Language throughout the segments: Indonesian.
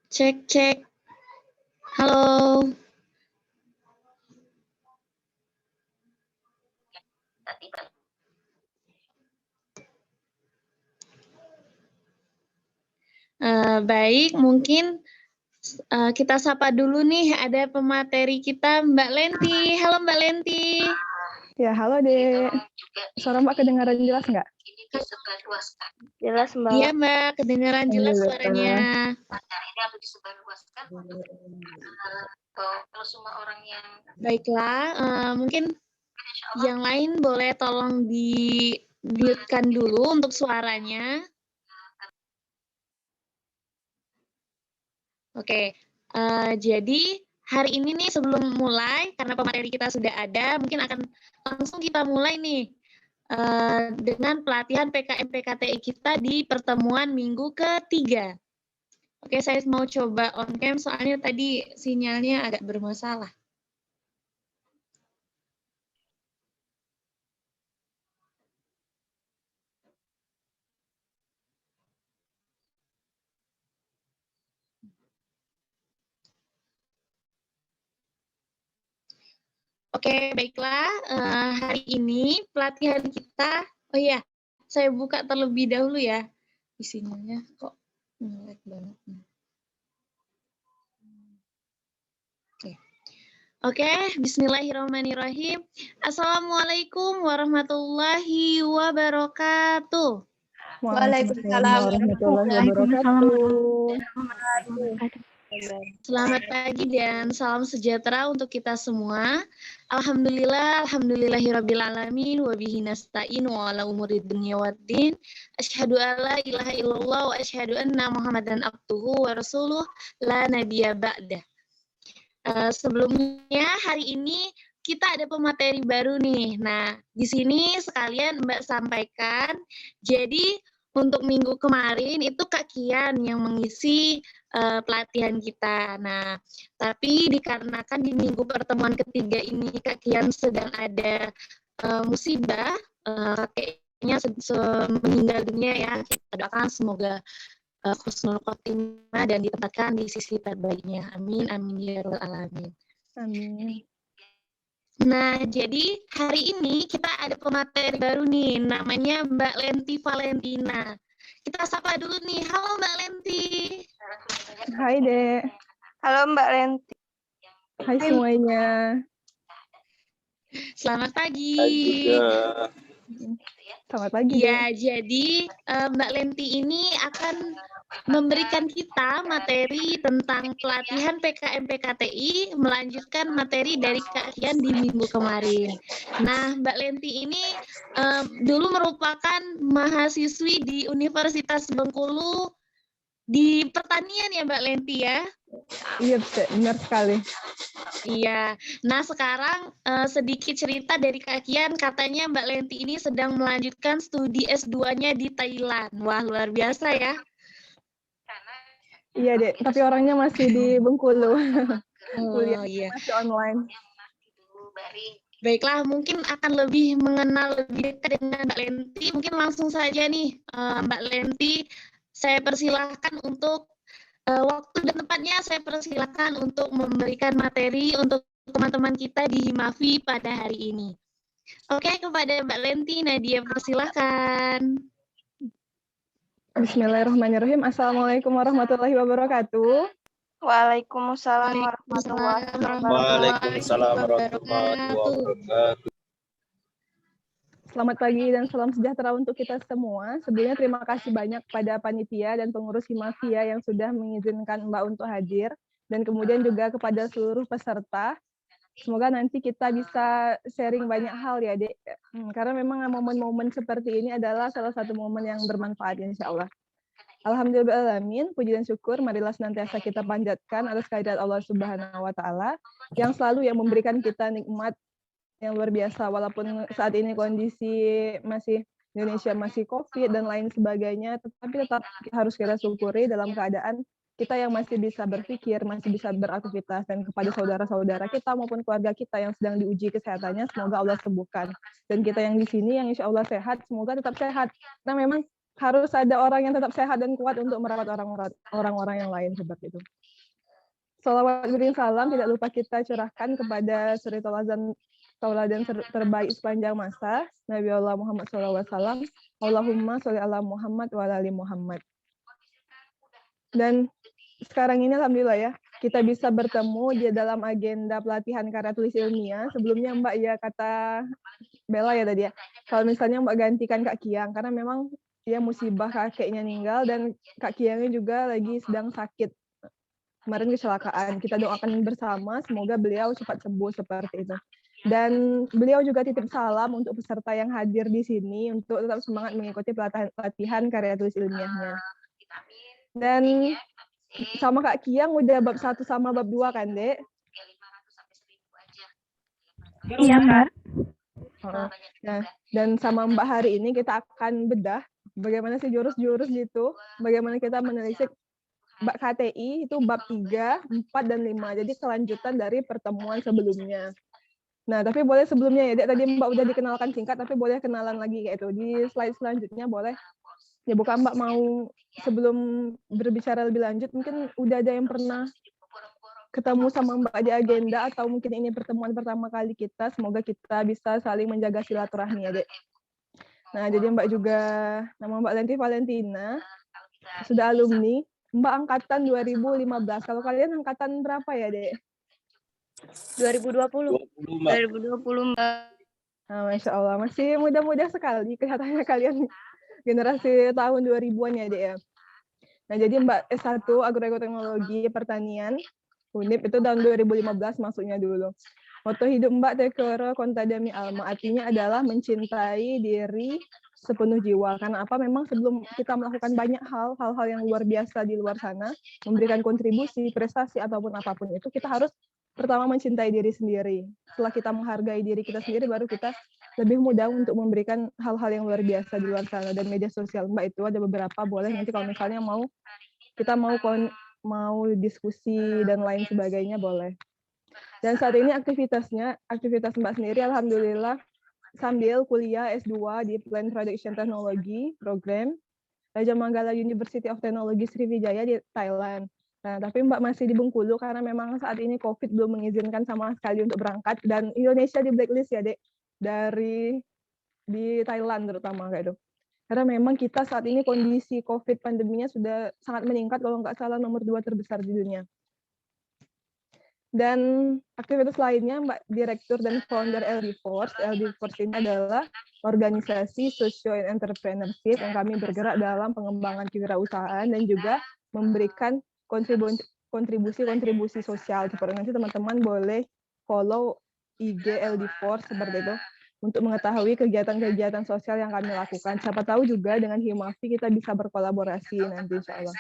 Cek, cek. Halo. Baik, mungkin kita sapa dulu nih, ada pemateri kita Mbak Lenti. Halo Mbak Lenti. Ya, halo Dek. Suara Mbak kedengaran jelas nggak? Jelas, Mbak. Iya Mbak, kedengaran jelas suaranya. Ini harus disebarluaskan untuk kalau semua orang yang Baiklah, mungkin yang lain boleh tolong di-mute-kan dulu untuk suaranya. Oke, Jadi hari ini nih sebelum mulai, karena pemateri kita sudah ada, mungkin akan langsung kita mulai nih dengan pelatihan PKM PKTI kita di pertemuan minggu ketiga. Oke, saya mau coba on cam soalnya tadi sinyalnya agak bermasalah. Oke, baiklah. Hari ini pelatihan kita, oh iya, saya buka terlebih dahulu ya. Isinya kok nge-lag banget. Oke, bismillahirrahmanirrahim. Assalamualaikum warahmatullahi wabarakatuh. Waalaikumsalam warahmatullahi wabarakatuh. Selamat pagi dan salam sejahtera untuk kita semua. Alhamdulillahirrabbilalamin wa bihi nasta'in wa ala umuri dunya waddin. Asyhadu an la ilaha illallah wa asyhadu anna Muhammadan abduhu wa rasuluh la nabiyya ba'dah. Sebelumnya hari ini kita ada pemateri baru nih. Nah, di sini sekalian Mbak sampaikan. Jadi untuk minggu kemarin itu Kak Kian yang mengisi pelatihan kita. Nah, tapi dikarenakan di minggu pertemuan ketiga ini Kak Kian sedang ada musibah, kakeknya meninggal dunia ya. Kita doakan semoga husnul khotimah dan ditempatkan di sisi terbaiknya. Amin, amin ya rabbal alamin. Amin. Nah, jadi hari ini kita ada pemateri baru nih, namanya Mbak Lenti Valentina. Kita sapa dulu nih. Halo Mbak Lenti. Hai Dek. Halo Mbak Lenti. Hai semuanya. Selamat pagi. Selamat pagi. Ya, jadi Mbak Lenti ini akan memberikan kita materi tentang pelatihan PKM PKTI, melanjutkan materi dari Kak Kian di minggu kemarin. Nah, Mbak Lenti ini dulu merupakan mahasiswi di Universitas Bengkulu di pertanian ya Mbak Lenti ya? Iya, benar sekali. Iya. Nah, sekarang sedikit cerita dari Kak Kian, katanya Mbak Lenti ini sedang melanjutkan studi S2-nya di Thailand. Wah, luar biasa ya. Iya, Dek, tapi orangnya masih di Bengkulu. Oh, iya. Masih online. Baiklah, mungkin akan lebih mengenal lebih dekat dengan Mbak Lenti. Mungkin langsung saja nih, Mbak Lenti, saya persilahkan untuk waktu dan tempatnya saya persilahkan untuk memberikan materi untuk teman-teman kita di Himafi pada hari ini. Oke, kepada Mbak Lenti, Nadia persilahkan. Bismillahirrahmanirrahim. Assalamualaikum warahmatullahi wabarakatuh. Waalaikumsalam warahmatullahi wabarakatuh. Waalaikumsalam warahmatullahi wabarakatuh. Selamat pagi dan salam sejahtera untuk kita semua. Sebelumnya terima kasih banyak pada panitia dan pengurus Himafia yang sudah mengizinkan Mbak untuk hadir. Dan kemudian juga kepada seluruh peserta. Semoga nanti kita bisa sharing banyak hal ya, Dek. Karena memang momen-momen seperti ini adalah salah satu momen yang bermanfaat, insya Allah. Alhamdulillahirrahmanirrahim, puji dan syukur marilah senantiasa kita panjatkan atas kehadirat Allah Subhanahu wa Ta'ala yang selalu yang memberikan kita nikmat yang luar biasa, walaupun saat ini kondisi Indonesia masih COVID dan lain sebagainya, tetapi tetap harus kita syukuri dalam keadaan kita yang masih bisa berpikir, masih bisa beraktivitas, dan kepada saudara-saudara kita maupun keluarga kita yang sedang diuji kesehatannya, semoga Allah sembuhkan. Dan kita yang di sini yang insya Allah sehat, semoga tetap sehat. Nah memang harus ada orang yang tetap sehat dan kuat untuk merawat orang-orang yang lain seperti itu. Salawat beri salam tidak lupa kita curahkan kepada suri tauladan terbaik sepanjang masa, Nabi Allah Muhammad SAW. Allahumma sholli ala Muhammad wa ala ali Muhammad. Dan sekarang ini alhamdulillah ya, kita bisa bertemu di dalam agenda pelatihan karya tulis ilmiah. Sebelumnya Mbak ya kata Bella ya tadi ya, kalau misalnya Mbak gantikan Kak Kiang, karena memang ya musibah kakeknya meninggal dan Kak Kiangnya juga lagi sedang sakit. Kemarin kecelakaan, kita doakan bersama, semoga beliau cepat sembuh seperti itu. Dan beliau juga titip salam untuk peserta yang hadir di sini untuk tetap semangat mengikuti pelatihan karya tulis ilmiahnya. Dan sama Kak Kiang udah bab 1 sama bab 2 kan, Dek? Ya 500 sampai 1000 aja. Iya, Kak. Heeh. Nah, dan sama Mbak hari ini kita akan bedah bagaimana sih jurus-jurus gitu, bagaimana kita menelisik Mbak KTI itu bab 3, 4, dan 5. Jadi kelanjutan dari pertemuan sebelumnya. Nah, tapi boleh sebelumnya ya, Dek, tadi Mbak udah dikenalkan singkat, tapi boleh kenalan lagi kayak itu. Di slide selanjutnya boleh. Ya, bukan Mbak mau sebelum berbicara lebih lanjut, mungkin udah ada yang pernah ketemu sama Mbak di agenda, atau mungkin ini pertemuan pertama kali kita. Semoga kita bisa saling menjaga silaturahmi ya, Dek. Nah, jadi Mbak juga, nama Mbak Lenti Valentina, sudah alumni. Mbak angkatan 2015. Kalau kalian angkatan berapa ya, Dek? 2020. 20, Mbak. 2020, Mbak. Nah, Masya Allah, masih muda-muda sekali kelihatannya kalian generasi tahun 2000-an ya, Dek ya. Nah, jadi Mbak S1 Agroekoteknologi Pertanian, UNIP itu tahun 2015 masuknya dulu. Moto hidup Mbak Tekero Kontadami Alma, artinya adalah mencintai diri sepenuh jiwa. Karena apa? Memang sebelum kita melakukan banyak hal-hal yang luar biasa di luar sana, memberikan kontribusi, prestasi, ataupun apapun itu, kita harus pertama mencintai diri sendiri. Setelah kita menghargai diri kita sendiri, baru kita lebih mudah untuk memberikan hal-hal yang luar biasa di luar sana. Dan media sosial Mbak itu ada beberapa, boleh nanti kalau misalnya kita mau diskusi dan lain sebagainya, boleh. Dan saat ini aktivitas Mbak sendiri alhamdulillah sambil kuliah S2 di Plant Production Technology program Raja Manggala University of Technology Sriwijaya di Thailand. Nah, tapi Mbak masih di Bengkulu karena memang saat ini COVID belum mengizinkan sama sekali untuk berangkat, dan Indonesia di blacklist ya, Dek, di Thailand terutama kayak itu. Karena memang kita saat ini kondisi COVID pandeminya sudah sangat meningkat, kalau nggak salah nomor 2 terbesar di dunia. Dan aktivitas lainnya, Mbak Direktur dan Founder LD Force. LD Force ini adalah organisasi social and entrepreneurship yang kami bergerak dalam pengembangan kewirausahaan dan juga memberikan kontribusi sosial. Seperti nanti teman-teman boleh follow IG LD Force seperti itu untuk mengetahui kegiatan-kegiatan sosial yang kami lakukan. Siapa tahu juga dengan Himafi kita bisa berkolaborasi nanti insya Allah.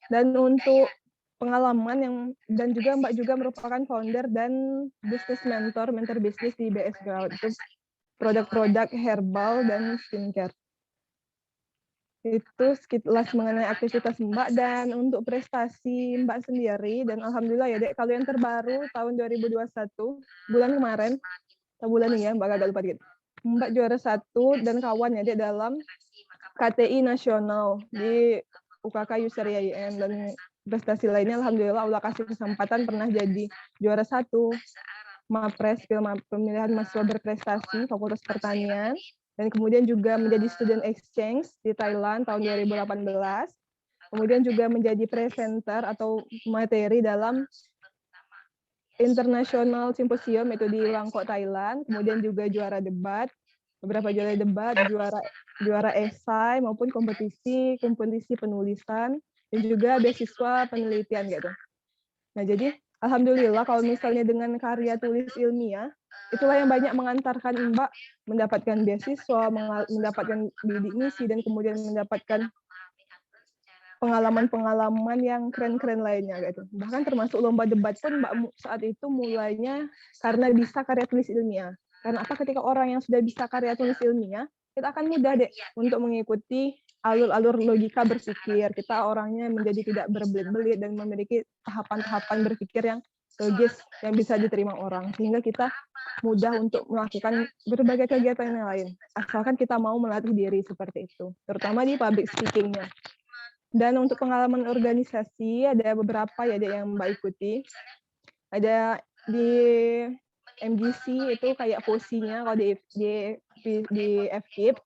Dan untuk pengalaman dan juga Mbak juga merupakan founder dan business mentor bisnis di BS Ground. Itu produk-produk herbal dan skincare. Itu sekilas mengenai aktivitas Mbak. Dan untuk prestasi Mbak sendiri, dan alhamdulillah ya, Dek, kalau yang terbaru tahun 2021 bulan kemarin, atau bulan ini ya, Mbak agak lupa dikit. Mbak juara 1 dan kawan ya, Dek, dalam KTI nasional di UKK Yusria IM, dan prestasi lainnya alhamdulillah Allah kasih kesempatan pernah jadi juara 1 Mapres pemilihan mahasiswa berprestasi Fakultas Pertanian, dan kemudian juga menjadi student exchange di Thailand tahun 2018. Kemudian juga menjadi presenter atau materi dalam International Symposium itu di Bangkok, Thailand. Kemudian juga juara debat, beberapa juara esai maupun kompetisi penulisan, dan juga beasiswa penelitian gitu. Nah, jadi alhamdulillah kalau misalnya dengan karya tulis ilmiah, itulah yang banyak mengantarkan Mbak mendapatkan beasiswa, mendapatkan bidik misi, dan kemudian mendapatkan pengalaman-pengalaman yang keren-keren lainnya gitu. Bahkan termasuk lomba debat pun Mbak saat itu mulainya karena bisa karya tulis ilmiah. Karena apa? Ketika orang yang sudah bisa karya tulis ilmiah, kita akan mudah deh untuk mengikuti alur-alur logika berpikir. Kita orangnya menjadi tidak berbelit-belit dan memiliki tahapan-tahapan berpikir yang logis yang bisa diterima orang. Sehingga kita mudah untuk melakukan berbagai kegiatan yang lain. Asalkan kita mau melatih diri seperti itu. Terutama di public speaking-nya. Dan untuk pengalaman organisasi, ada beberapa ya yang Mbak ikuti. Ada di MGC itu kayak fosinya, kalau di FKIP,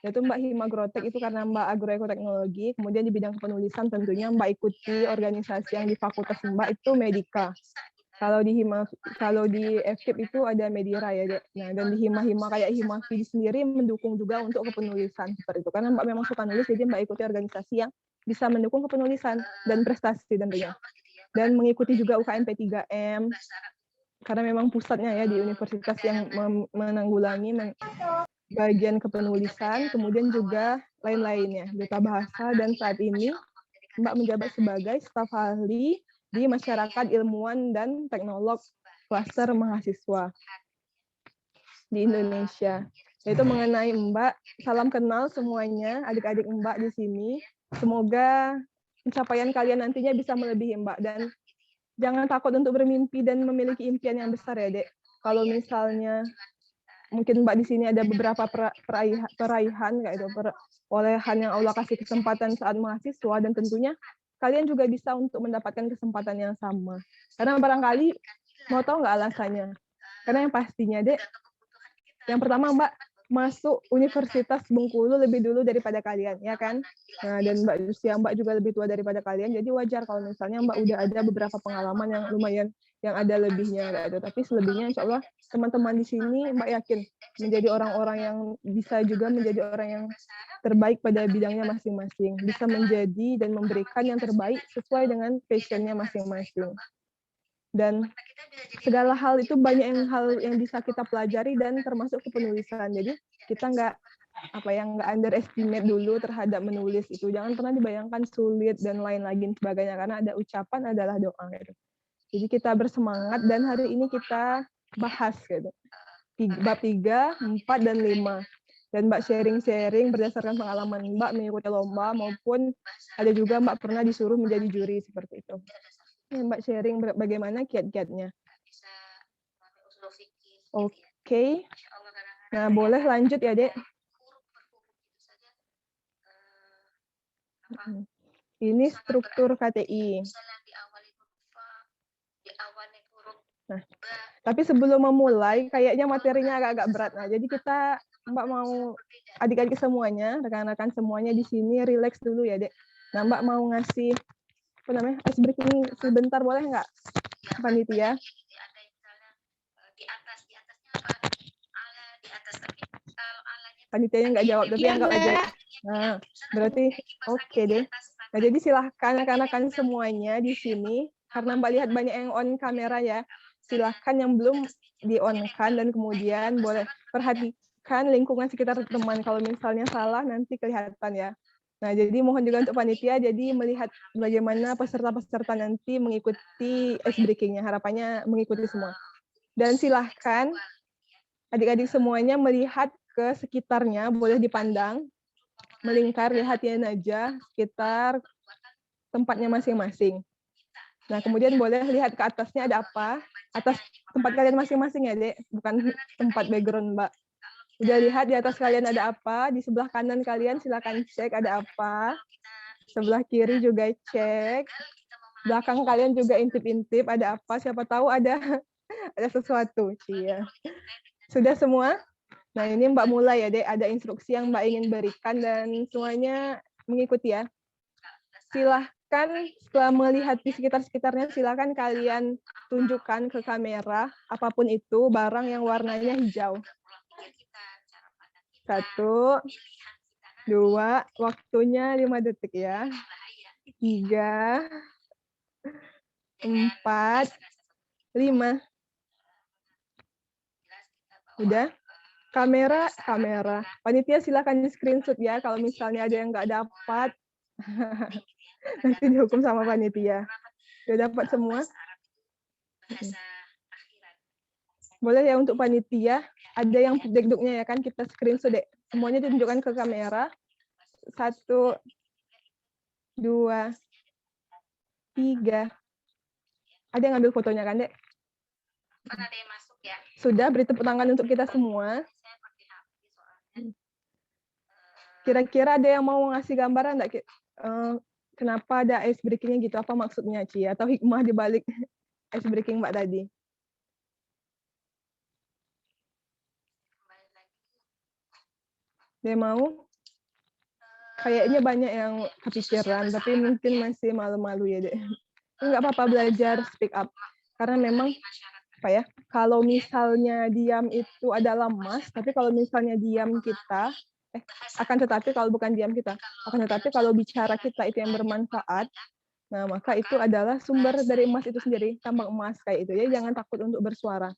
yaitu Mbak Himagrotek itu karena Mbak Agroekoteknologi. Kemudian di bidang penulisan tentunya Mbak ikuti organisasi yang di fakultas Mbak itu Medika. Kalau di FKIP itu ada Medira ya, Dek. Nah, dan di Hima kayak Himafi sendiri mendukung juga untuk kepenulisan seperti itu. Karena Mbak memang suka nulis, jadi Mbak ikuti organisasi yang bisa mendukung kepenulisan dan prestasi tentunya. Dan mengikuti juga UKM P3M, karena memang pusatnya ya di universitas yang menanggulangi bagian kepenulisan, kemudian juga lain-lainnya, duta bahasa, dan saat ini Mbak menjabat sebagai staf ahli di masyarakat ilmuwan dan teknolog klaster mahasiswa di Indonesia. Yaitu mengenai Mbak, salam kenal semuanya, adik-adik Mbak di sini. Semoga pencapaian kalian nantinya bisa melebihi Mbak, dan jangan takut untuk bermimpi dan memiliki impian yang besar ya, Dek. Kalau misalnya mungkin Mbak di sini ada beberapa peraihan kayak itu, perolehan yang Allah kasih kesempatan saat mahasiswa, dan tentunya kalian juga bisa untuk mendapatkan kesempatan yang sama. Karena barangkali mau tahu nggak alasannya? Karena yang pastinya, Dek, yang pertama Mbak masuk Universitas Bengkulu lebih dulu daripada kalian, ya kan? Nah, dan usia Mbak juga lebih tua daripada kalian, jadi wajar kalau misalnya Mbak udah ada beberapa pengalaman yang lumayan, yang ada lebihnya gitu. Tapi selebihnya insya Allah teman-teman di sini Mbak yakin menjadi orang-orang yang bisa juga menjadi orang yang terbaik pada bidangnya masing-masing, bisa menjadi dan memberikan yang terbaik sesuai dengan passion-nya masing-masing. Dan segala hal itu banyak hal yang bisa kita pelajari dan termasuk kepenulisan. Jadi kita nggak underestimate dulu terhadap menulis itu. Jangan pernah dibayangkan sulit dan lain lagi sebagainya, karena ada ucapan adalah doa gitu. Jadi kita bersemangat, dan hari ini kita bahas gitu. Bab 3, 4, dan 5. Dan Mbak sharing-sharing berdasarkan pengalaman Mbak mengikuti lomba, maupun ada juga Mbak pernah disuruh menjadi juri seperti itu. Mbak sharing bagaimana kiat-kiatnya. Oke. Nah, boleh lanjut ya, Dek. Ini struktur KTI. Nah, tapi sebelum memulai, kayaknya materinya agak-agak berat. Nah, jadi Mbak mau adik-adik semuanya, rekan-rekan semuanya di sini relax dulu ya, Dek. Nah, Mbak mau ngasih ice breaking sebentar, boleh nggak, panitia? Panitianya nggak jawab, tapi anggap aja. Nah, berarti oke deh. Nah, jadi silahkan rekan-rekan semuanya di sini, karena Mbak lihat banyak yang on kamera ya, silahkan yang belum di-on-kan, dan kemudian boleh perhatikan lingkungan sekitar teman. Kalau misalnya salah, nanti kelihatan ya. Nah, jadi mohon juga untuk panitia, jadi melihat bagaimana peserta-peserta nanti mengikuti ice breaking-nya. Harapannya mengikuti semua. Dan silahkan adik-adik semuanya melihat ke sekitarnya, boleh dipandang, melingkar, lihatin aja sekitar tempatnya masing-masing. Nah, kemudian boleh lihat ke atasnya ada apa, atas tempat kalian masing-masing ya, Dek, bukan tempat background Mbak. Udah lihat di atas kalian ada apa, di sebelah kanan kalian silakan cek ada apa, sebelah kiri juga cek, belakang kalian juga intip-intip ada apa, siapa tahu ada sesuatu. Iya. Sudah semua? Nah, ini Mbak mulai ya, Dek, ada instruksi yang Mbak ingin berikan dan semuanya mengikuti ya. Silahkan setelah melihat di sekitar-sekitarnya, silahkan kalian tunjukkan ke kamera apapun itu barang yang warnanya hijau. 1, 2, waktunya 5 detik ya. 3, 4, 5. Udah? Kamera. Panitia silakan di screenshot ya, kalau misalnya ada yang nggak dapat. Nanti dihukum sama panitia. Udah dapat semua? Boleh ya untuk panitia, ada yang deg-degnya ya kan, kita screenshot deh. Semuanya ditunjukkan ke kamera. 1, 2, 3. Ada yang ngambil fotonya kan, Dek? Sudah, beri tepuk tangan untuk kita semua. Kira-kira ada yang mau ngasih gambaran enggak? Kenapa ada ice breaking-nya gitu? Apa maksudnya, Ci? Atau hikmah di balik ice breaking Mbak tadi? Dia mau? Kayaknya banyak yang kepikiran, tapi mungkin masih malu-malu ya, Dek. Enggak apa-apa, belajar speak up. Karena memang kalau misalnya diam itu adalah emas, tapi kalau misalnya diam kita, akan tetapi kalau bukan diam kita, akan tetapi kalau bicara kita itu yang bermanfaat, nah maka itu adalah sumber dari emas itu sendiri, tambang emas kayak itu ya. Jangan takut untuk bersuara.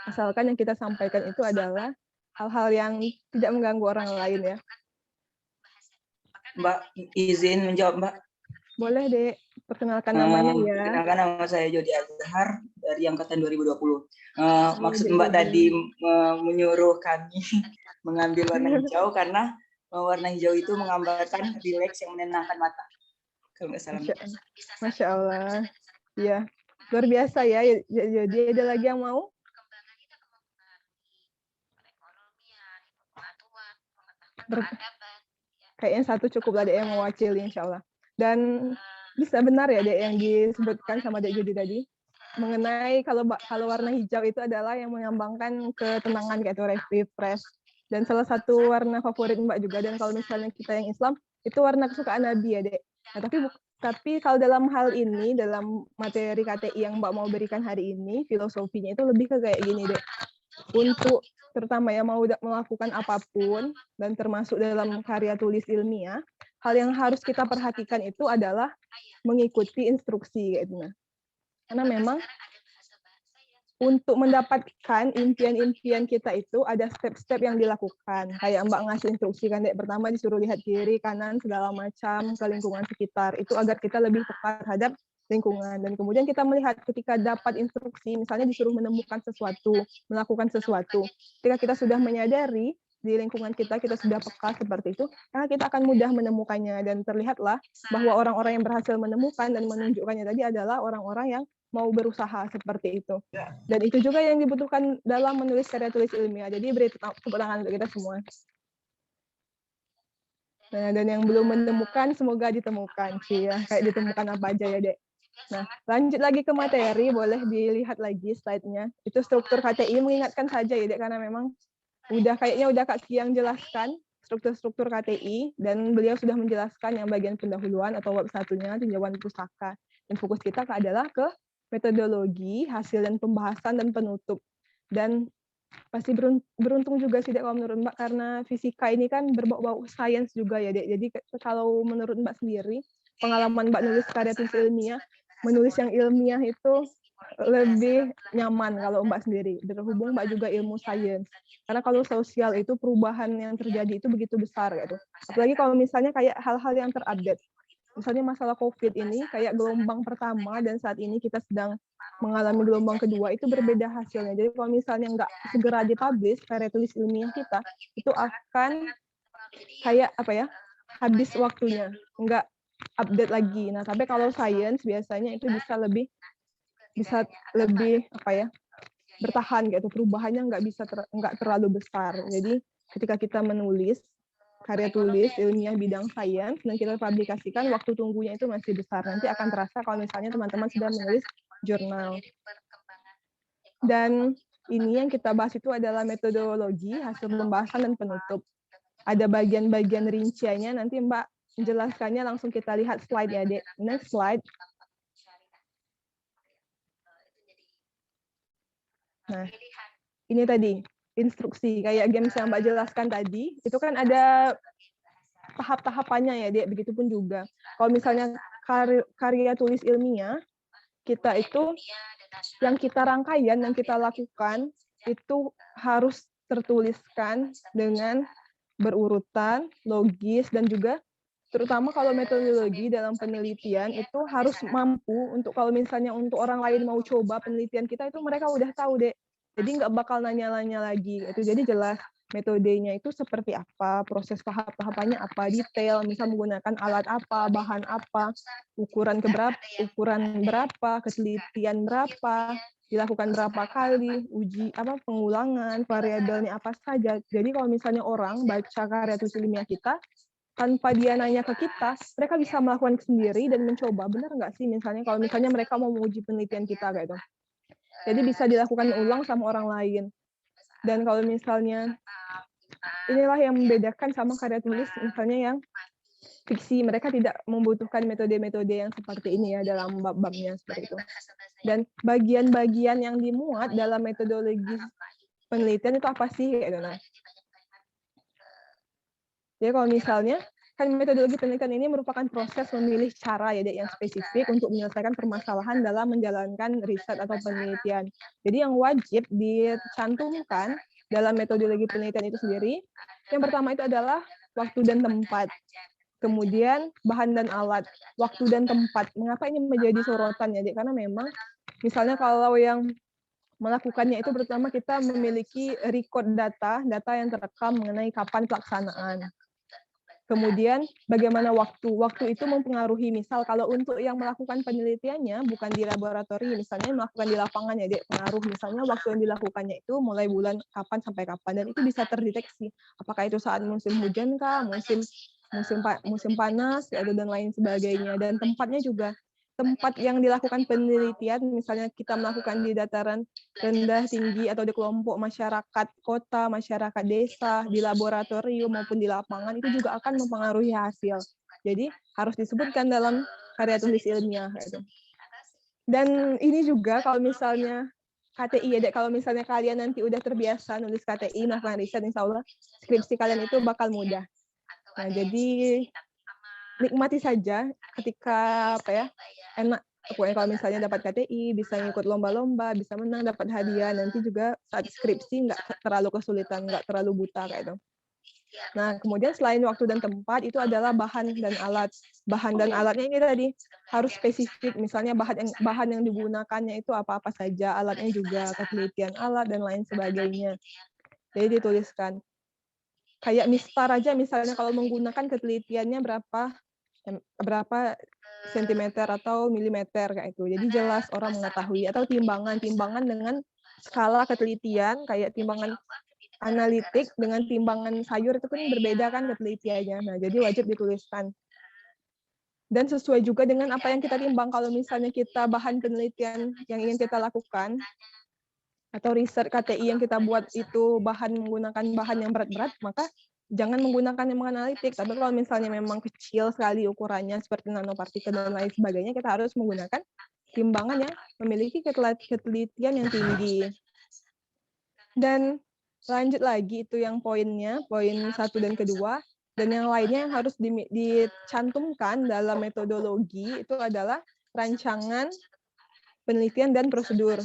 Asalkan yang kita sampaikan itu adalah hal-hal yang tidak mengganggu orang lain ya. Mbak, izin menjawab, Mbak. Boleh, Dek. Perkenalkan namanya ya. Perkenalkan, nama saya Jody Azhar dari angkatan 2020. Maksud Dek Mbak Jody. tadi menyuruh kami mengambil warna hijau karena warna hijau itu menggambarkan rileks yang menenangkan mata. Kalau nggak salah. Masya Allah. Iya. Luar biasa ya. Jadi ada lagi yang mau? Kayaknya satu cukup lah Dek yang mewakili insya Allah. Dan bisa benar ya Dek yang disebutkan sama Dek Judi tadi mengenai kalau warna hijau itu adalah yang melambangkan ketenangan kayak itu refresh. Dan salah satu warna favorit Mbak juga, dan kalau misalnya kita yang Islam itu warna kesukaan Nabi ya Dek. Nah, tapi kalau dalam hal ini, dalam materi KTI yang Mbak mau berikan hari ini, filosofinya itu lebih ke kayak gini Dek. Untuk terutama ya mau melakukan apapun dan termasuk dalam karya tulis ilmiah, hal yang harus kita perhatikan itu adalah mengikuti instruksi gitu. Karena memang untuk mendapatkan impian-impian kita itu ada step-step yang dilakukan. Kayak Mbak ngasih instruksi kan, Dek. Pertama disuruh lihat kiri, kanan, segala macam ke lingkungan sekitar. Itu agar kita lebih peka terhadap lingkungan. Dan kemudian kita melihat ketika dapat instruksi, misalnya disuruh menemukan sesuatu, melakukan sesuatu. Ketika kita sudah menyadari di lingkungan kita sudah peka seperti itu, karena kita akan mudah menemukannya. Dan terlihatlah bahwa orang-orang yang berhasil menemukan dan menunjukkannya tadi adalah orang-orang yang mau berusaha seperti itu. Dan itu juga yang dibutuhkan dalam menulis karya tulis ilmiah. Jadi beri tepuk tangan untuk kita semua. Nah, dan yang belum menemukan, semoga ditemukan sih ya. Kayak ditemukan apa aja ya, Dek. Nah, lanjut lagi ke materi, boleh dilihat lagi slide-nya. Itu struktur KTI, mengingatkan saja ya, Dek, karena memang kayaknya udah Kak Ki yang jelaskan struktur KTI, dan beliau sudah menjelaskan yang bagian pendahuluan atau bab satunya, tinjauan pustaka. Dan fokus kita adalah ke metodologi, hasil dan pembahasan, dan penutup. Dan pasti beruntung juga sih Dek kalau menurut Mbak, karena fisika ini kan berbau-bau sains juga ya Dek. Jadi kalau menurut Mbak sendiri, pengalaman Mbak nulis karya tulis ilmiah, menulis yang ilmiah itu lebih nyaman kalau Mbak sendiri. Berhubung Mbak juga ilmu sains. Karena kalau sosial itu perubahan yang terjadi itu begitu besar gitu. Apalagi kalau misalnya kayak hal-hal yang terupdate. Misalnya masalah COVID ini, kayak gelombang pertama dan saat ini kita sedang mengalami gelombang kedua, itu berbeda hasilnya. Jadi kalau misalnya nggak segera dipublish karya tulis ilmiah kita, itu akan kayak habis waktunya, nggak update lagi. Nah, tapi kalau sains biasanya itu bisa lebih bertahan gitu, perubahannya nggak terlalu besar. Jadi ketika kita menulis karya tulis ilmiah bidang sains dan kita publikasikan, waktu tunggunya itu masih besar. Nanti akan terasa kalau misalnya teman-teman sudah menulis jurnal. Dan ini yang kita bahas itu adalah metodologi, hasil pembahasan, dan penutup. Ada bagian-bagian rinciannya, nanti Mbak menjelaskannya, langsung kita lihat slide ya, Dek. Next slide. Nah, ini tadi instruksi kayak games yang Mbak jelaskan tadi, itu kan ada tahap-tahapannya ya, Dek. Begitupun juga kalau misalnya karya tulis ilmiah kita itu yang kita rangkaian, yang kita lakukan itu harus tertuliskan dengan berurutan, logis, dan juga terutama kalau metodologi dalam penelitian itu harus mampu untuk kalau misalnya untuk orang lain mau coba penelitian kita itu mereka udah tahu Dek. Jadi nggak bakal nanya-nanya lagi. Itu jadi jelas metodenya itu seperti apa, proses tahap-tahapannya apa, detail, misal menggunakan alat apa, bahan apa, ukuran berapa, ketelitian berapa, dilakukan berapa kali, pengulangan, variabelnya apa saja. Jadi kalau misalnya orang baca karya tulis ilmiah kita, tanpa dia nanya ke kita, mereka bisa melakukan sendiri dan mencoba, benar nggak sih misalnya kalau misalnya mereka mau menguji penelitian kita gitu. Jadi bisa dilakukan ulang sama orang lain. Dan kalau misalnya, inilah yang membedakan sama karya tulis misalnya yang fiksi, mereka tidak membutuhkan metode-metode yang seperti ini ya dalam bab-babnya seperti itu. Dan bagian-bagian yang dimuat dalam metodologi penelitian itu apa sih? Nah, jadi kalau misalnya, kan metodologi penelitian ini merupakan proses memilih cara ya Dek, yang spesifik untuk menyelesaikan permasalahan dalam menjalankan riset atau penelitian. Jadi yang wajib dicantumkan dalam metodologi penelitian itu sendiri, yang pertama itu adalah waktu dan tempat. Kemudian bahan dan alat, waktu dan tempat. Mengapa ini menjadi sorotan ya, Dek? Karena memang misalnya kalau yang melakukannya itu pertama kita memiliki record data yang terekam mengenai kapan pelaksanaan. Kemudian bagaimana waktu? Waktu itu mempengaruhi, misal kalau untuk yang melakukan penelitiannya bukan di laboratorium, misalnya melakukan di lapangan ya, Dek, pengaruh misalnya waktu yang dilakukannya itu mulai bulan kapan sampai kapan, dan itu bisa terdeteksi. Apakah itu saat musim hujan kah, musim panas, dan lain sebagainya. Dan tempatnya juga, tempat yang dilakukan penelitian, misalnya kita melakukan di dataran rendah, tinggi, atau di kelompok masyarakat kota, masyarakat desa, di laboratorium maupun di lapangan, itu juga akan mempengaruhi hasil. Jadi harus disebutkan dalam karya tulis ilmiah. Dan ini juga kalau misalnya KTI ya, Dek, kalau misalnya kalian nanti udah terbiasa nulis KTI, melakukan riset, insya Allah skripsi kalian itu bakal mudah. Nah, jadi nikmati saja ketika enak. Pokoknya kalau misalnya dapat KTI, bisa ngikut lomba-lomba, bisa menang, dapat hadiah. Nanti juga saat skripsi nggak terlalu kesulitan, nggak terlalu buta kayak itu. Nah, kemudian selain waktu dan tempat, itu adalah bahan dan alat. Bahan dan alatnya ini tadi harus spesifik. Misalnya bahan yang digunakannya itu apa-apa saja, alatnya juga, ketelitian alat, dan lain sebagainya. Jadi dituliskan. Kayak mistar aja, misalnya kalau menggunakan ketelitiannya berapa sentimeter atau milimeter kayak itu. Jadi jelas orang mengetahui. Atau timbangan dengan skala ketelitian, kayak timbangan analitik dengan timbangan sayur itu kan berbeda kan ketelitiannya. Nah, jadi wajib dituliskan. Dan sesuai juga dengan apa yang kita timbang. Kalau misalnya kita bahan penelitian yang ingin kita lakukan, atau riset KTI yang kita buat itu menggunakan bahan yang berat-berat, maka jangan menggunakan yang menganalitik. Tapi kalau misalnya memang kecil sekali ukurannya seperti nanopartikel dan lain sebagainya, kita harus menggunakan timbangan yang memiliki ketelitian yang tinggi. Dan lanjut lagi itu yang poinnya, poin 1 dan kedua, dan yang lainnya yang harus dicantumkan dalam metodologi itu adalah rancangan, penelitian, dan prosedur.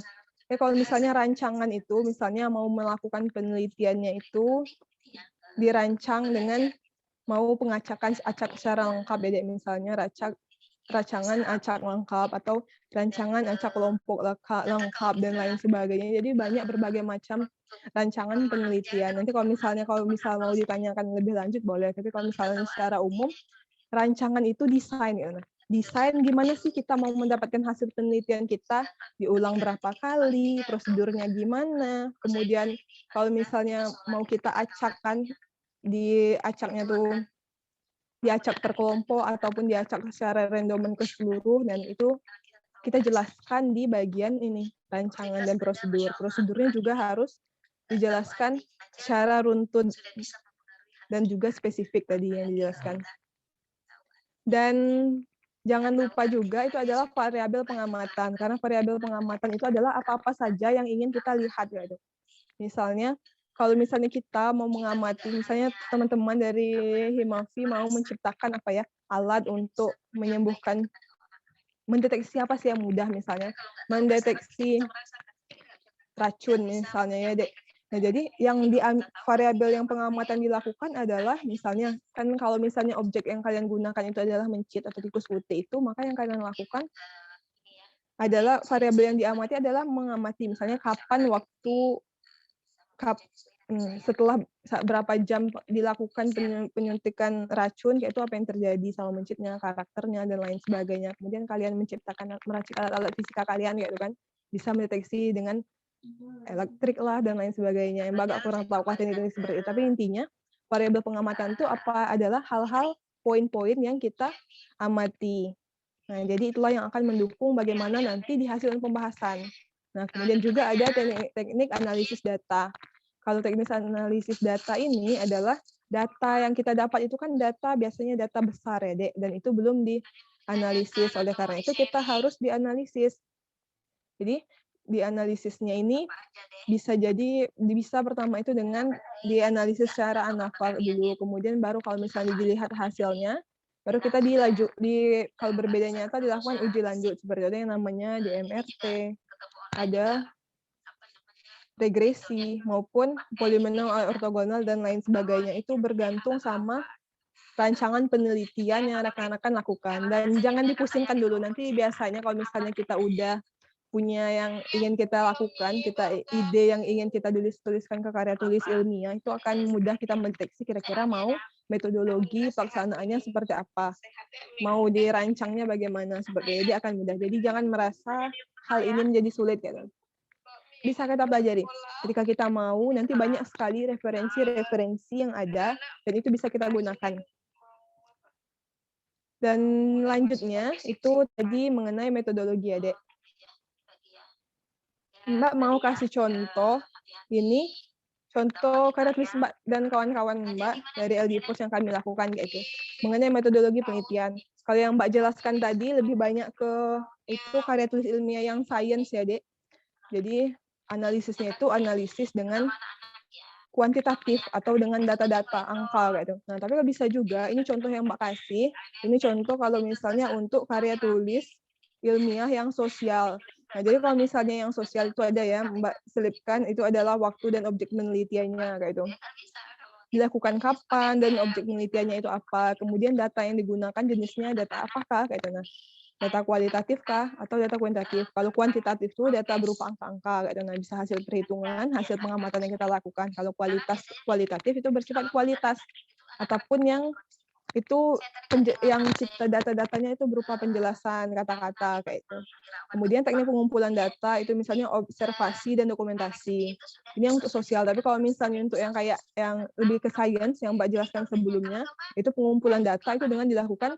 Kalau misalnya rancangan itu, misalnya mau melakukan penelitiannya itu dirancang dengan mau pengacakan acak secara lengkap, ya, misalnya rancangan acak lengkap atau rancangan acak kelompok lengkap dan lain sebagainya. Jadi banyak berbagai macam rancangan penelitian. Nanti kalau misal mau ditanyakan lebih lanjut boleh, tapi kalau misalnya secara umum rancangan itu desain ya. Desain gimana sih kita mau mendapatkan hasil penelitian kita, diulang berapa kali, prosedurnya gimana, kemudian kalau misalnya mau kita acakkan, diacaknya tuh diacak per kelompok ataupun diacak secara random ke seluruh, dan itu kita jelaskan di bagian ini, rancangan dan prosedur. Prosedurnya juga harus dijelaskan secara runtun dan juga spesifik tadi yang dijelaskan. Dan jangan lupa juga itu adalah variabel pengamatan, karena variabel pengamatan itu adalah apa-apa saja yang ingin kita lihat. Ya. Misalnya, kalau misalnya kita mau mengamati, misalnya teman-teman dari Himafi mau menciptakan alat untuk menyembuhkan, mendeteksi apa sih yang mudah, misalnya mendeteksi racun misalnya ya, Dek. Nah, jadi yang variabel yang pengamatan dilakukan adalah misalnya, kan kalau misalnya objek yang kalian gunakan itu adalah mencit atau tikus putih itu, maka yang kalian lakukan adalah variabel yang diamati adalah mengamati misalnya kapan setelah berapa jam dilakukan penyuntikan racun, kayak itu apa yang terjadi sama mencitnya, karakternya, dan lain sebagainya. Kemudian kalian meracik alat-alat fisika kalian, gitu kan, bisa mendeteksi dengan elektrik lah dan lain sebagainya. Yang agak kurang tahu teknik seperti itu. Tapi intinya variabel pengamatan itu adalah hal-hal poin-poin yang kita amati. Nah, jadi itulah yang akan mendukung bagaimana nanti dihasilkan pembahasan. Nah, kemudian juga ada teknik analisis data. Kalau teknik analisis data ini adalah data yang kita dapat itu kan biasanya data besar ya, Dek, dan itu belum dianalisis. Oleh karena itu kita harus dianalisis. Jadi dianalisisnya ini bisa pertama itu dengan dianalisis secara anafal dulu, kemudian baru kalau misalnya dilihat hasilnya, baru kita kalau berbeda nyata dilakukan uji lanjut, seperti ada yang namanya DMRT, ada regresi maupun polinomial ortogonal dan lain sebagainya. Itu bergantung sama rancangan penelitian yang rekan-rekan lakukan. Dan jangan dipusingkan dulu, nanti biasanya kalau misalnya kita udah punya yang ingin kita lakukan, ide yang ingin kita tuliskan ke karya tulis ilmiah, itu akan mudah kita mendeteksi kira-kira mau metodologi pelaksanaannya seperti apa, mau dirancangnya bagaimana, seperti jadi akan mudah. Jadi jangan merasa hal ini menjadi sulit gitu. Bisa kita pelajari. Ketika kita mau, nanti banyak sekali referensi-referensi yang ada, dan itu bisa kita gunakan. Dan lanjutnya, itu tadi mengenai metodologi ya, Dek. Mbak mau kasih contoh, ini contoh karya tulis Mbak dan kawan-kawan Mbak dari LDPOS yang kami lakukan kayak itu, mengenai metodologi penelitian. Kalau yang Mbak jelaskan tadi lebih banyak ke itu karya tulis ilmiah yang sains ya, Dek. Jadi analisisnya itu analisis dengan kuantitatif atau dengan data-data angka gitu. Nah, tapi bisa juga, ini contoh yang Mbak kasih, ini contoh kalau misalnya untuk karya tulis ilmiah yang sosial. Nah, jadi kalau misalnya yang sosial itu ada ya, Mbak selipkan, itu adalah waktu dan objek penelitiannya kayak itu. Dilakukan kapan dan objek penelitiannya itu apa. Kemudian data yang digunakan jenisnya data apakah kayak itu. Nah, data kualitatif kah atau data kuantitatif? Kalau kuantitatif itu data berupa angka-angka, gitu. Nah, bisa hasil perhitungan, hasil pengamatan yang kita lakukan. Kalau kualitatif itu bersifat kualitas, ataupun yang itu yang cipta data-datanya itu berupa penjelasan kata-kata kayak itu. Kemudian teknik pengumpulan data itu misalnya observasi dan dokumentasi. Ini yang untuk sosial, tapi kalau misalnya untuk yang kayak yang lebih ke sains yang Mbak jelaskan sebelumnya, itu pengumpulan data itu dengan dilakukan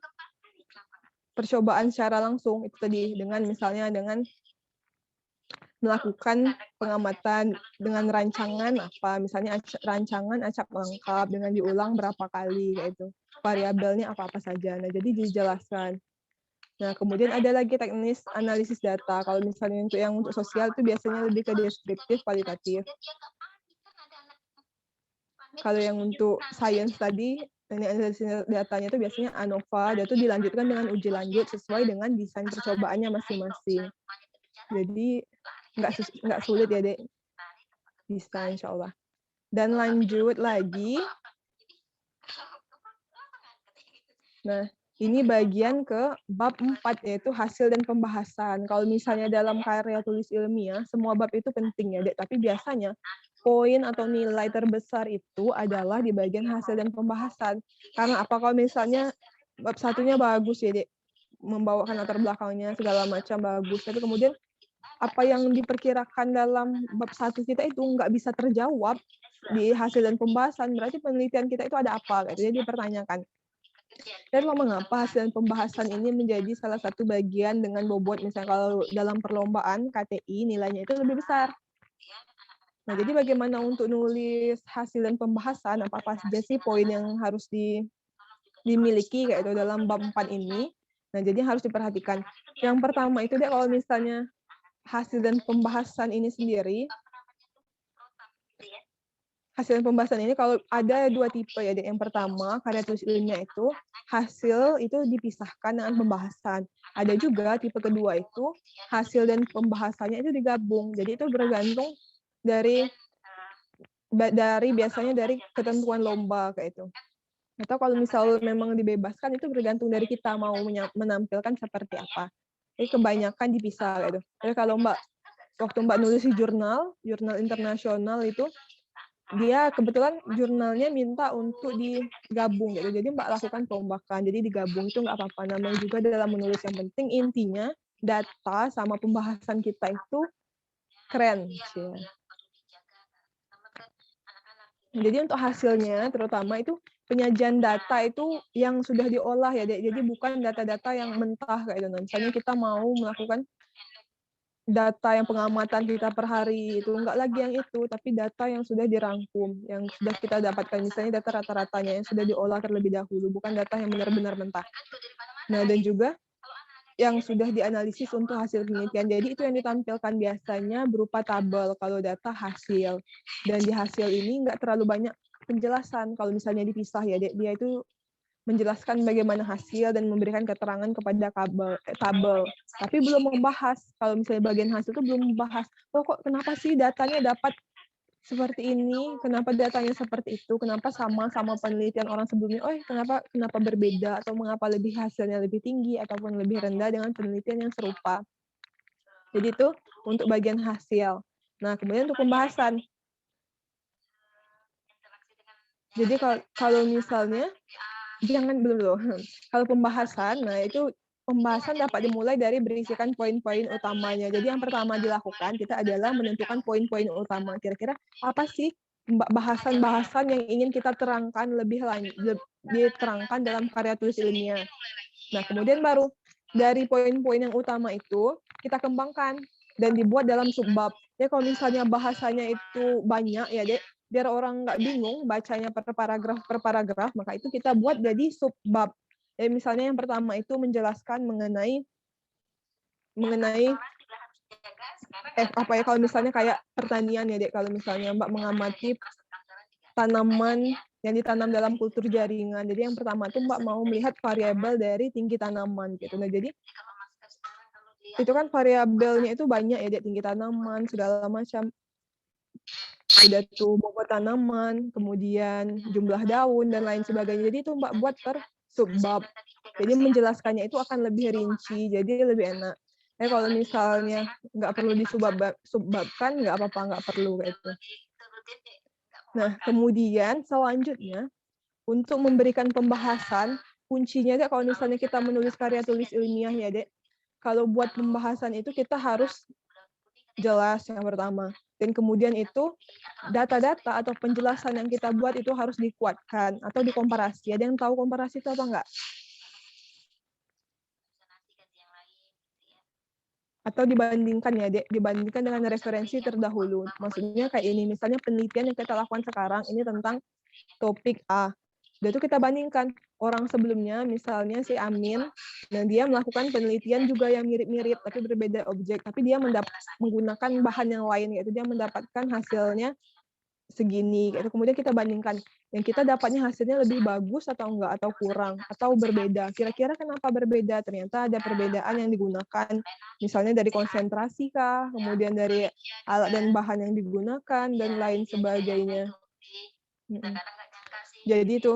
percobaan secara langsung itu tadi, dengan misalnya dengan melakukan pengamatan dengan rancangan apa, misalnya rancangan acak lengkap dengan diulang berapa kali kayak itu, variabelnya apa-apa saja. Nah, jadi dijelaskan. Nah, kemudian ada lagi teknis analisis data. Kalau misalnya untuk yang untuk sosial itu biasanya lebih ke deskriptif, kualitatif. Kalau yang untuk sains tadi, ini analisis datanya itu biasanya ANOVA, dan itu dilanjutkan dengan uji lanjut sesuai dengan desain percobaannya masing-masing. Jadi nggak sulit ya, Dek. Bisa, insya Allah. Dan lanjut lagi. Nah, ini bagian ke bab 4, yaitu hasil dan pembahasan. Kalau misalnya dalam karya tulis ilmiah, semua bab itu penting ya, Dek. Tapi biasanya poin atau nilai terbesar itu adalah di bagian hasil dan pembahasan. Karena apa? Kalau misalnya bab satunya bagus ya, Dek, membawakan latar belakangnya segala macam bagus, tapi kemudian apa yang diperkirakan dalam bab 1 kita itu nggak bisa terjawab di hasil dan pembahasan, berarti penelitian kita itu ada apa? Jadi dipertanyakan. Dan mengapa hasil dan pembahasan ini menjadi salah satu bagian dengan bobot, misalnya kalau dalam perlombaan KTI nilainya itu lebih besar. Nah, jadi bagaimana untuk nulis hasil dan pembahasan, apa saja sih poin yang harus dimiliki kayak itu dalam bab 4 ini. Nah, jadi harus diperhatikan. Yang pertama itu dia kalau misalnya hasil dan pembahasan ini sendiri, hasil dan pembahasan ini kalau ada 2 tipe ya. Yang pertama, karya tulis ilmiah itu hasil itu dipisahkan dengan pembahasan. Ada juga tipe kedua itu hasil dan pembahasannya itu digabung. Jadi itu bergantung dari biasanya dari ketentuan lomba kayak itu. Atau kalau misal memang dibebaskan itu bergantung dari kita mau menampilkan seperti apa. Jadi kebanyakan dipisah gitu. Jadi kalau waktu Mbak nulis di jurnal internasional itu, dia kebetulan jurnalnya minta untuk digabung gitu. Jadi Mbak lakukan perombakan, jadi digabung itu nggak apa-apa. Namanya juga dalam menulis, yang penting intinya data sama pembahasan kita itu keren. Ya. Jadi untuk hasilnya terutama itu penyajian data itu yang sudah diolah ya, jadi bukan data-data yang mentah kayak itu. Misalnya kita mau melakukan data yang pengamatan kita per hari itu enggak lagi yang itu, tapi data yang sudah dirangkum, yang sudah kita dapatkan, misalnya data rata-ratanya yang sudah diolah terlebih dahulu, bukan data yang benar-benar mentah. Nah, dan juga yang sudah dianalisis untuk hasil penelitian. Jadi itu yang ditampilkan biasanya berupa tabel kalau data hasil. Dan di hasil ini nggak terlalu banyak penjelasan. Kalau misalnya dipisah ya, dia itu menjelaskan bagaimana hasil dan memberikan keterangan kepada tabel. Tapi belum membahas. Kalau misalnya bagian hasil itu belum membahas. Oh, kok kenapa sih datanya dapat seperti ini, kenapa datanya seperti itu, kenapa sama penelitian orang sebelumnya, kenapa berbeda, atau mengapa hasilnya lebih tinggi, ataupun lebih rendah dengan penelitian yang serupa. Jadi itu untuk bagian hasil. Nah, kemudian untuk pembahasan. Jadi kalau misalnya, kalau pembahasan, nah itu pembahasan dapat dimulai dari berisikan poin-poin utamanya. Jadi yang pertama dilakukan kita adalah menentukan poin-poin utama. Kira-kira apa sih bahasan-bahasan yang ingin kita terangkan lebih diterangkan dalam karya tulis ilmiah. Nah, kemudian baru dari poin-poin yang utama itu kita kembangkan dan dibuat dalam subbab. Ya kalau misalnya bahasanya itu banyak ya, Dek, biar orang nggak bingung bacanya per paragraf, maka itu kita buat jadi subbab. Ya, misalnya yang pertama itu menjelaskan mengenai kalau misalnya kayak pertanian ya, Dek, kalau misalnya Mbak mengamati tanaman yang ditanam dalam kultur jaringan. Jadi yang pertama itu Mbak mau melihat variabel dari tinggi tanaman gitu. Nah, jadi itu kan variabelnya itu banyak ya, Dek, tinggi tanaman, segala macam. Udah tuh bobot tanaman, kemudian jumlah daun dan lain sebagainya. Jadi itu Mbak buat per subbab. Jadi menjelaskannya itu akan lebih rinci, jadi lebih enak. Kalau misalnya nggak perlu disubbabkan, nggak apa-apa, nggak perlu kayak itu. Nah, kemudian selanjutnya untuk memberikan pembahasan, kuncinya Dek, kalau misalnya kita menulis karya tulis ilmiah ya, Dek. Kalau buat pembahasan itu kita harus jelas yang pertama. Dan kemudian itu data-data atau penjelasan yang kita buat itu harus dikuatkan atau dikomparasi. Ada yang tahu komparasi itu apa enggak? Atau dibandingkan ya, Dek, dibandingkan dengan referensi terdahulu. Maksudnya kayak ini, misalnya penelitian yang kita lakukan sekarang ini tentang topik A. Dan itu kita bandingkan orang sebelumnya, misalnya si Amin, dan dia melakukan penelitian juga yang mirip-mirip, tapi berbeda objek. Tapi dia menggunakan bahan yang lain, yaitu dia mendapatkan hasilnya segini. Gitu. Kemudian kita bandingkan, yang kita dapatnya hasilnya lebih bagus atau enggak, atau kurang, atau berbeda. Kira-kira kenapa berbeda? Ternyata ada perbedaan yang digunakan, misalnya dari konsentrasi kah, kemudian dari alat dan bahan yang digunakan, dan lain sebagainya. Jadi itu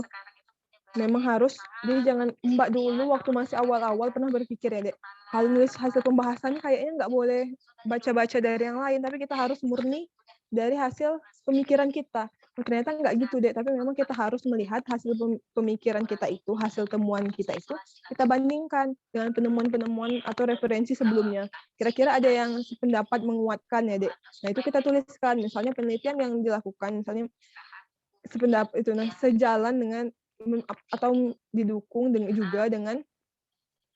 memang harus, jadi jangan Mbak dulu waktu masih awal-awal pernah berpikir ya, Dek, kalau nulis hasil pembahasan kayaknya nggak boleh baca-baca dari yang lain, tapi kita harus murni dari hasil pemikiran kita. Ternyata nggak gitu, Dek, tapi memang kita harus melihat hasil pemikiran kita itu, hasil temuan kita itu, kita bandingkan dengan penemuan-penemuan atau referensi sebelumnya. Kira-kira ada yang sependapat menguatkan ya, Dek. Nah, itu kita tuliskan, misalnya penelitian yang dilakukan, misalnya sependapat itu, nah sejalan dengan atau didukung juga dengan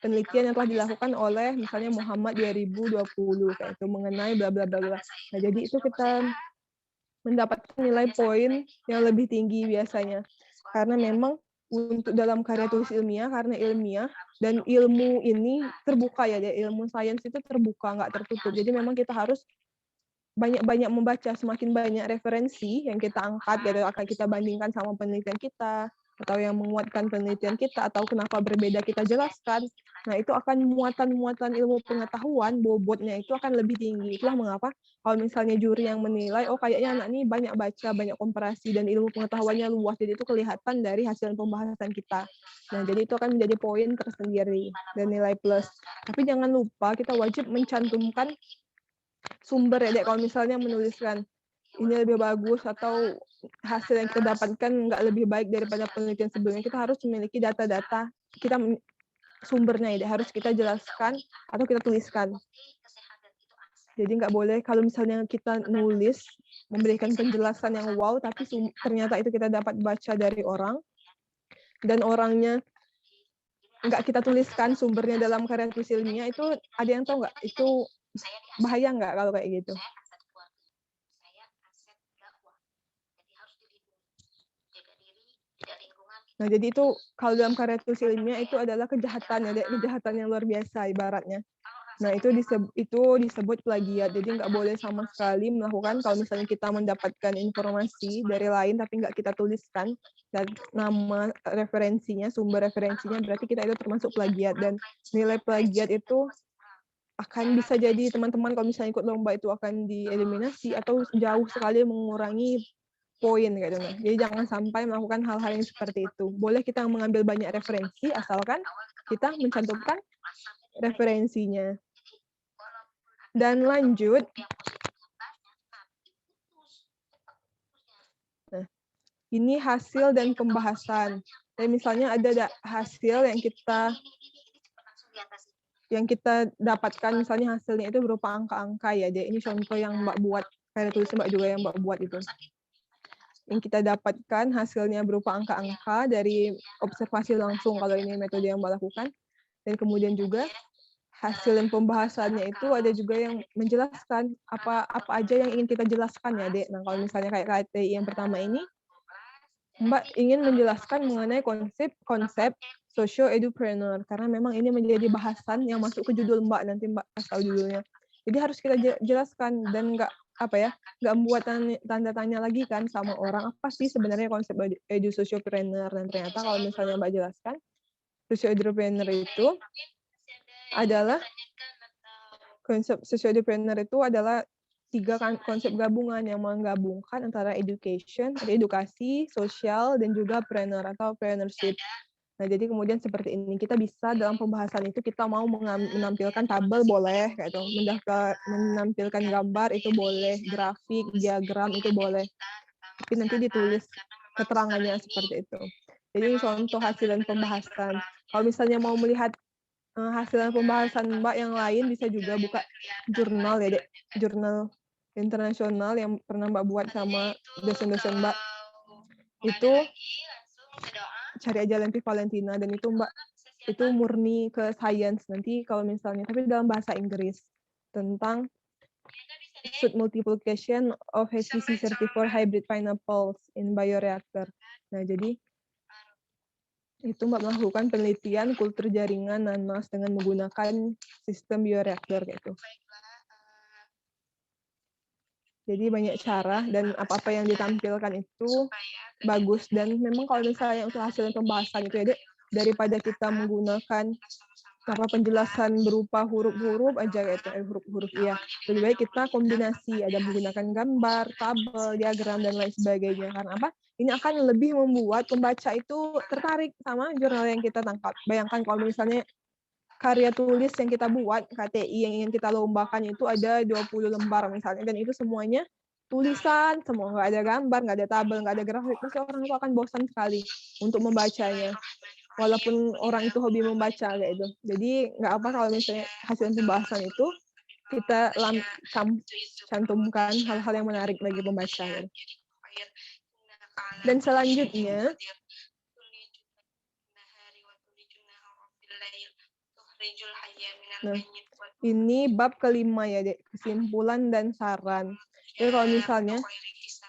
penelitian yang telah dilakukan oleh misalnya Muhammad 2020 kayak itu mengenai bla bla bla bla. Nah, jadi itu kita mendapatkan nilai poin yang lebih tinggi biasanya. Karena memang untuk dalam karya tulis ilmiah, karena ilmiah dan ilmu ini terbuka ya, ilmu sains itu terbuka, nggak tertutup. Jadi memang kita harus banyak-banyak membaca, semakin banyak referensi yang kita angkat, gitu, akan kita bandingkan sama penelitian kita, atau yang menguatkan penelitian kita, atau kenapa berbeda kita jelaskan. Nah, itu akan muatan-muatan ilmu pengetahuan, bobotnya itu akan lebih tinggi. Itulah mengapa kalau misalnya juri yang menilai, oh kayaknya anak ini banyak baca, banyak komparasi, dan ilmu pengetahuannya luas, jadi itu kelihatan dari hasil pembahasan kita. Nah, jadi itu akan menjadi poin tersendiri dan nilai plus. Tapi jangan lupa kita wajib mencantumkan sumber ya, Dek, kalau misalnya menuliskan ini lebih bagus atau hasil yang kita dapatkan nggak lebih baik daripada penelitian sebelumnya, kita harus memiliki data-data, kita sumbernya ya, Dek, harus kita jelaskan atau kita tuliskan. Jadi nggak boleh kalau misalnya kita nulis memberikan penjelasan yang wow, tapi ternyata itu kita dapat baca dari orang dan orangnya nggak kita tuliskan sumbernya dalam karya tulis ilmiah, itu ada yang tahu nggak? Itu bahaya nggak kalau kayak gitu? Nah, jadi itu kalau dalam karya tulis ilmiah itu adalah kejahatan ya, kejahatan yang luar biasa ibaratnya. Nah, itu disebut plagiat. Jadi nggak boleh sama sekali melakukan kalau misalnya kita mendapatkan informasi dari lain tapi nggak kita tuliskan dan nama referensinya, sumber referensinya, berarti kita itu termasuk plagiat. Dan nilai plagiat itu akan bisa jadi teman-teman kalau misalnya ikut lomba itu akan dieliminasi atau jauh sekali mengurangi poin gitu. Nah, jadi jangan sampai melakukan hal-hal yang seperti itu. Boleh kita mengambil banyak referensi asalkan kita mencantumkan referensinya. Dan lanjut. Nah, ini hasil dan pembahasan. Dan misalnya ada hasil yang kita dapatkan, misalnya hasilnya itu berupa angka-angka ya. Jadi ini contoh yang Mbak buat, saya tulis Mbak juga yang Mbak buat itu. Yang kita dapatkan hasilnya berupa angka-angka dari observasi langsung kalau ini metode yang Mbak lakukan. Dan kemudian juga hasil dan pembahasannya itu ada juga yang menjelaskan apa aja yang ingin kita jelaskan ya, Dek. Nah, kalau misalnya kayak KTI yang pertama ini, Mbak ingin menjelaskan mengenai konsep socio-edupreneur, karena memang ini menjadi bahasan yang masuk ke judul Mbak, nanti Mbak kasih tahu judulnya. Jadi harus kita jelaskan dan nggak membuat tanda tanya lagi kan sama orang, apa sih sebenarnya konsep socio-edupreneur. Dan ternyata kalau misalnya Mbak jelaskan, socio-edupreneur itu adalah konsep socio-edupreneur itu adalah 3 konsep gabungan yang menggabungkan antara edukasi, sosial, dan juga preneur atau preneurship. Nah, jadi kemudian seperti ini, kita bisa dalam pembahasan itu kita mau menampilkan tabel boleh, kayak itu, menampilkan gambar itu boleh, grafik, diagram itu boleh. Tapi nanti ditulis keterangannya seperti itu. Jadi contoh hasil dan pembahasan. Kalau misalnya mau melihat hasil dan pembahasan Mbak yang lain, bisa juga buka jurnal ya, Dek. Jurnal internasional yang pernah Mbak buat sama dosen-dosen Mbak. Itu cari aja Lempi Valentina, dan itu Mbak itu murni ke science nanti kalau misalnya, tapi dalam bahasa Inggris, tentang should multiplication of HPC34 hybrid pineapples in bioreactor. Nah, jadi itu Mbak melakukan penelitian kultur jaringan nanas dengan menggunakan sistem bioreaktor gitu. Jadi banyak cara, dan apa-apa yang ditampilkan itu bagus. Dan memang kalau misalnya untuk hasil pembahasan itu ya, Dek, daripada kita menggunakan penjelasan berupa huruf-huruf aja gitu, huruf-huruf iya. Lebih baik kita kombinasi, ada menggunakan gambar, tabel, diagram, dan lain sebagainya. Karena apa? Ini akan lebih membuat pembaca itu tertarik sama jurnal yang kita tangkap. Bayangkan kalau misalnya karya tulis yang kita buat, KTI yang ingin kita lombakan itu ada 20 lembar misalnya, dan itu semuanya tulisan, semua nggak ada gambar, nggak ada tabel, nggak ada grafik, pasti orang itu akan bosan sekali untuk membacanya. Walaupun orang itu hobi membaca kayak itu. Jadi nggak apa kalau misalnya hasil pembahasan itu kita cantumkan hal-hal yang menarik bagi pembaca. Dan selanjutnya, nah, ini bab kelima ya, Dek, kesimpulan dan saran. Jadi kalau misalnya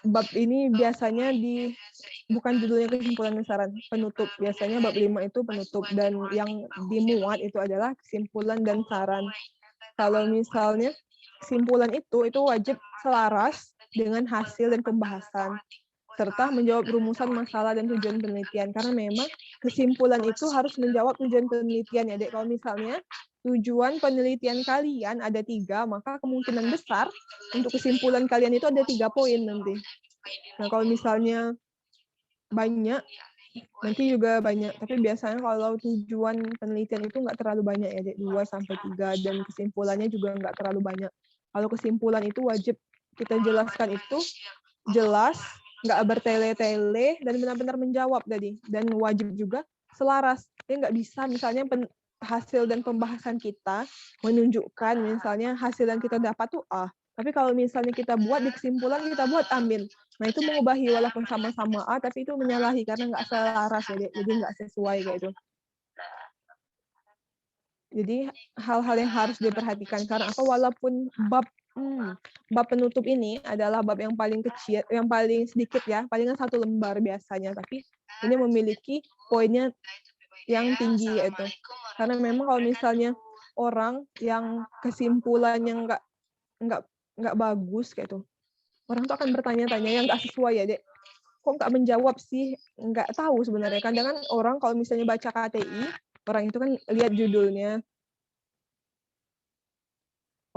bab ini biasanya bukan judulnya kesimpulan dan saran, penutup. Biasanya bab 5 itu penutup, dan yang dimuat itu adalah kesimpulan dan saran. Kalau misalnya kesimpulan itu wajib selaras dengan hasil dan pembahasan, serta menjawab rumusan masalah dan tujuan penelitian. Karena memang kesimpulan itu harus menjawab tujuan penelitian ya, Dek. Kalau misalnya tujuan penelitian kalian ada 3, maka kemungkinan besar untuk kesimpulan kalian itu ada 3 poin nanti. Nah, kalau misalnya banyak, nanti juga banyak. Tapi biasanya kalau tujuan penelitian itu nggak terlalu banyak ya, Dek, 2-3, dan kesimpulannya juga nggak terlalu banyak. Kalau kesimpulan itu wajib kita jelaskan itu jelas, nggak bertele-tele, dan benar-benar menjawab tadi. Dan wajib juga selaras. Jadi nggak bisa misalnya hasil dan pembahasan kita menunjukkan misalnya hasil yang kita dapat tuh A. Tapi kalau misalnya kita buat di kesimpulan, kita buat amin. Nah, itu mengubahi walaupun sama-sama A, tapi itu menyalahi karena nggak selaras ya, jadi nggak sesuai kayak itu. Jadi hal-hal yang harus diperhatikan, karena apa? Walaupun bab penutup ini adalah bab yang paling kecil, yang paling sedikit ya, palingan 1 lembar biasanya, tapi ini memiliki poinnya yang tinggi itu. Karena memang kalau misalnya orang yang kesimpulannya nggak bagus kayak itu, orang tuh akan bertanya-tanya yang nggak sesuai ya, Dek. Kok nggak menjawab sih? Nggak tahu sebenarnya. Kadang kan orang kalau misalnya baca KTI, orang itu kan lihat judulnya,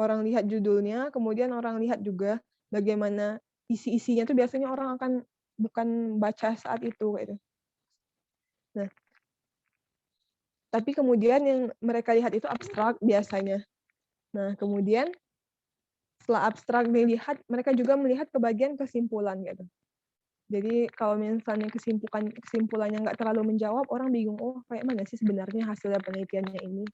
orang lihat judulnya, kemudian orang lihat juga bagaimana isi-isinya tuh biasanya orang akan bukan baca saat itu kayak gitu. Nah, tapi kemudian yang mereka lihat itu abstrak biasanya. Nah, kemudian setelah abstrak dilihat, mereka juga melihat ke bagian kesimpulan gitu. Jadi kalau misalnya kesimpulannya nggak terlalu menjawab, orang bingung, oh kayak mana sih sebenarnya hasilnya penelitiannya ini.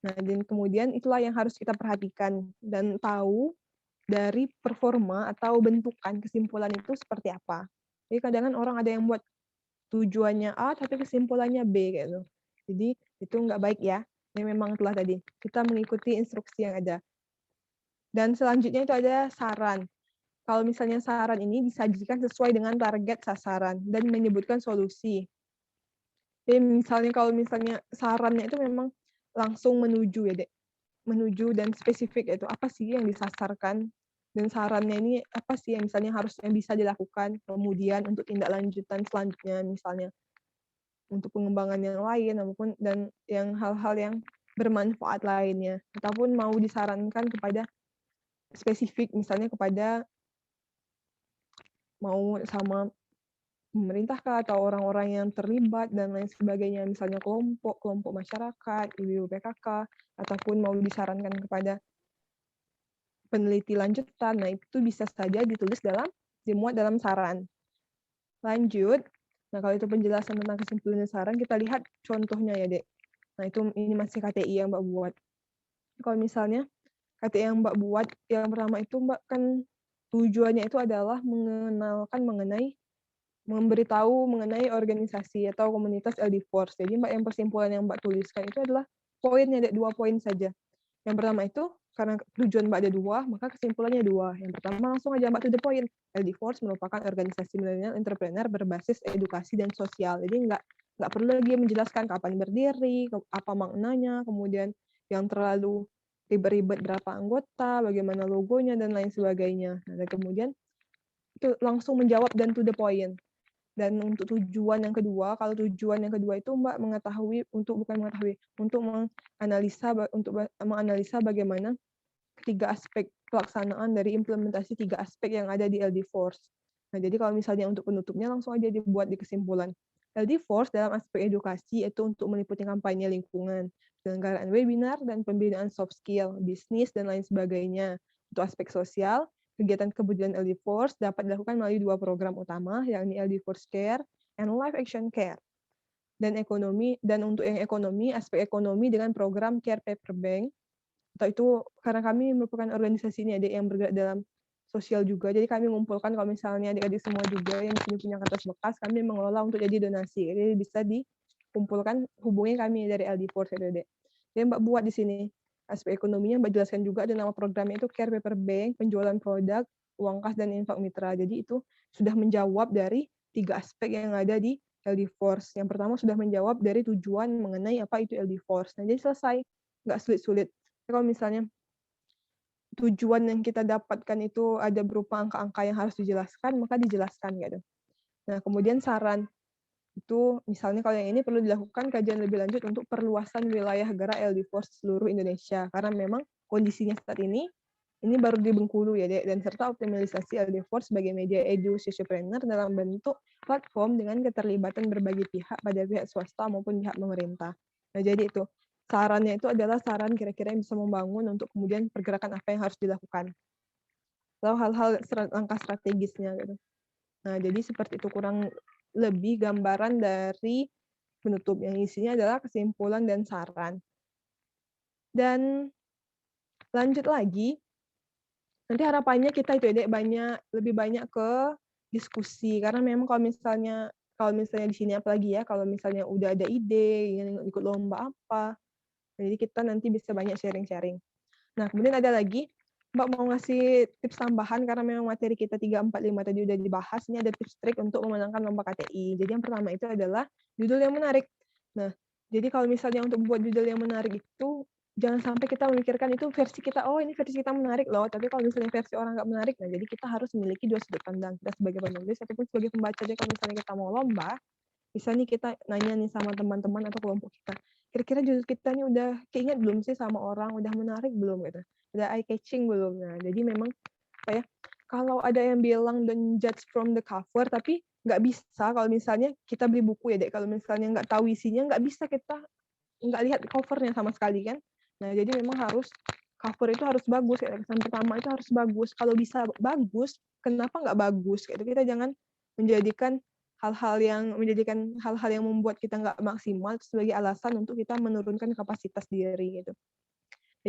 Nah, dan kemudian itulah yang harus kita perhatikan dan tahu dari performa atau bentukan kesimpulan itu seperti apa. Jadi kadang-kadang orang ada yang buat tujuannya A tapi kesimpulannya B gitu. Jadi itu nggak baik ya. Ini memang telah tadi kita mengikuti instruksi yang ada. Dan selanjutnya itu ada saran. Kalau misalnya saran ini disajikan sesuai dengan target sasaran dan menyebutkan solusi. Jadi misalnya kalau misalnya sarannya itu memang langsung menuju ya, Dek. Menuju dan spesifik itu apa sih yang disasarkan dan sarannya ini apa sih yang misalnya harusnya bisa dilakukan kemudian untuk tindak lanjutan selanjutnya misalnya untuk pengembangan yang lain maupun dan yang hal-hal yang bermanfaat lainnya ataupun mau disarankan kepada spesifik misalnya kepada mau sama pemerintah kah atau orang-orang yang terlibat dan lain sebagainya misalnya kelompok masyarakat, ibu PKK ataupun mau disarankan kepada peneliti lanjutan. Nah, itu bisa saja dimuat dalam saran. Lanjut. Nah, kalau itu penjelasan tentang kesimpulan dan saran, kita lihat contohnya ya, Dek. Nah, ini masih KTI yang Mbak buat. Kalau misalnya KTI yang Mbak buat, yang pertama itu Mbak kan tujuannya itu adalah memberitahu mengenai organisasi atau komunitas LD Force. Jadi Mbak yang persimpulan yang Mbak tuliskan itu adalah poinnya, Dek, 2 poin saja. Yang pertama itu, karena tujuan Mbak ada 2, maka kesimpulannya 2. Yang pertama langsung aja Mbak to the point. LD Force merupakan organisasi milenial entrepreneur berbasis edukasi dan sosial. Jadi nggak perlu lagi menjelaskan kapan berdiri, apa maknanya, kemudian yang terlalu ribet-ribet berapa anggota, bagaimana logonya, dan lain sebagainya. Nah, dan kemudian itu langsung menjawab dan to the point. Dan untuk tujuan yang kedua, kalau tujuan yang kedua itu Mbak untuk menganalisa bagaimana ketiga aspek pelaksanaan dari implementasi 3 aspek yang ada di LD Force. Nah, jadi kalau misalnya untuk penutupnya langsung aja dibuat di kesimpulan. LD Force dalam aspek edukasi itu untuk meliputi kampanye lingkungan, penyelenggaraan webinar dan pembinaan soft skill, bisnis dan lain sebagainya. Untuk aspek sosial, kegiatan kebutuhan LD Force dapat dilakukan melalui 2 program utama, yakni LD Force Care and Life Action Care. Dan untuk yang ekonomi, aspek ekonomi dengan program Care Paper Bank, atau itu karena kami merupakan organisasi ini adik yang bergerak dalam sosial juga, jadi kami mengumpulkan kalau misalnya adik-adik semua juga yang punya kertas bekas, kami mengelola untuk jadi donasi, jadi bisa dikumpulkan, hubungi kami dari LD Force ya, Dek. Jadi Mbak buat di sini aspek ekonominya Mbak jelaskan juga, ada nama programnya itu Care Paper Bank, penjualan produk, uang kas dan infak mitra. Jadi itu sudah menjawab dari 3 aspek yang ada di LD Force. Yang pertama sudah menjawab dari tujuan mengenai apa itu LD Force. Nah, jadi selesai, nggak sulit-sulit. Kalau misalnya tujuan yang kita dapatkan itu ada berupa angka-angka yang harus dijelaskan, maka dijelaskan gitu. Nah, kemudian saran itu misalnya kalau yang ini perlu dilakukan kajian lebih lanjut untuk perluasan wilayah gerak LD Force seluruh Indonesia karena memang kondisinya saat ini baru di Bengkulu ya, Dek, dan serta optimalisasi LD Force sebagai media edu sociopreneur dalam bentuk platform dengan keterlibatan berbagai pihak pada pihak swasta maupun pihak pemerintah. Nah, jadi itu sarannya itu adalah saran kira-kira yang bisa membangun untuk kemudian pergerakan apa yang harus dilakukan. Lalu hal-hal langkah strategisnya gitu. Nah, jadi seperti itu kurang lebih gambaran dari penutup yang isinya adalah kesimpulan dan saran. Dan lanjut lagi, nanti harapannya kita itu Dek lebih banyak ke diskusi karena memang kalau misalnya di sini apalagi ya kalau misalnya udah ada ide ingin ikut lomba apa, jadi kita nanti bisa banyak sharing-sharing. Nah, kemudian ada lagi Mbak mau ngasih tips tambahan karena memang materi kita 3, 4, 5 tadi udah dibahas. Ini ada tips trik untuk memenangkan lomba KTI. Jadi yang pertama itu adalah judul yang menarik. Nah, jadi kalau misalnya untuk membuat judul yang menarik itu jangan sampai kita memikirkan itu versi kita, oh ini versi kita menarik loh. Tapi kalau misalnya versi orang nggak menarik, nah jadi kita harus memiliki 2 sudut pandang. Kita sebagai penulis ataupun sebagai pembaca. Jadi kalau misalnya kita mau lomba, bisa nih kita nanya nih sama teman-teman atau kelompok kita. kira-kira judul kita nih udah keinget belum sih sama orang, udah menarik belum gitu, udah eye catching belum. Nah, jadi memang apa ya, kalau ada yang bilang don't judge from the cover, tapi nggak bisa kalau misalnya kita beli buku ya Dek, kalau misalnya nggak tahu isinya, nggak bisa kita nggak lihat covernya sama sekali kan. Nah, jadi memang harus cover itu harus bagus, kayak kesan pertama itu harus bagus. Kalau bisa bagus, kenapa nggak bagus? Kayak kita jangan menjadikan hal-hal yang membuat kita nggak maksimal sebagai alasan untuk kita menurunkan kapasitas diri gitu.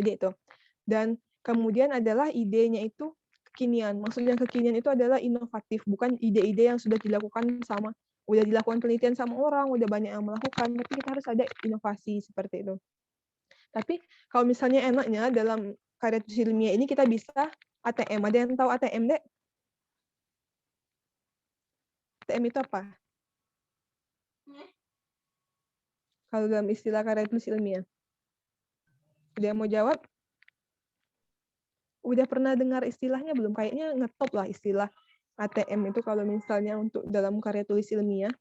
Jadi itu. Dan kemudian adalah idenya itu kekinian. Maksudnya kekinian itu adalah inovatif, bukan ide-ide yang sudah dilakukan penelitian sama orang, udah banyak yang melakukan, tapi kita harus ada inovasi seperti itu. Tapi kalau misalnya enaknya dalam karya tulis ilmiah ini kita bisa ATM. Ada yang tahu ATM, Dek? ATM itu apa? Kalau dalam istilah karya tulis ilmiah. Ada yang mau jawab? Udah pernah dengar istilahnya belum? Kayaknya ngetop lah istilah ATM itu kalau misalnya untuk dalam karya tulis ilmiah.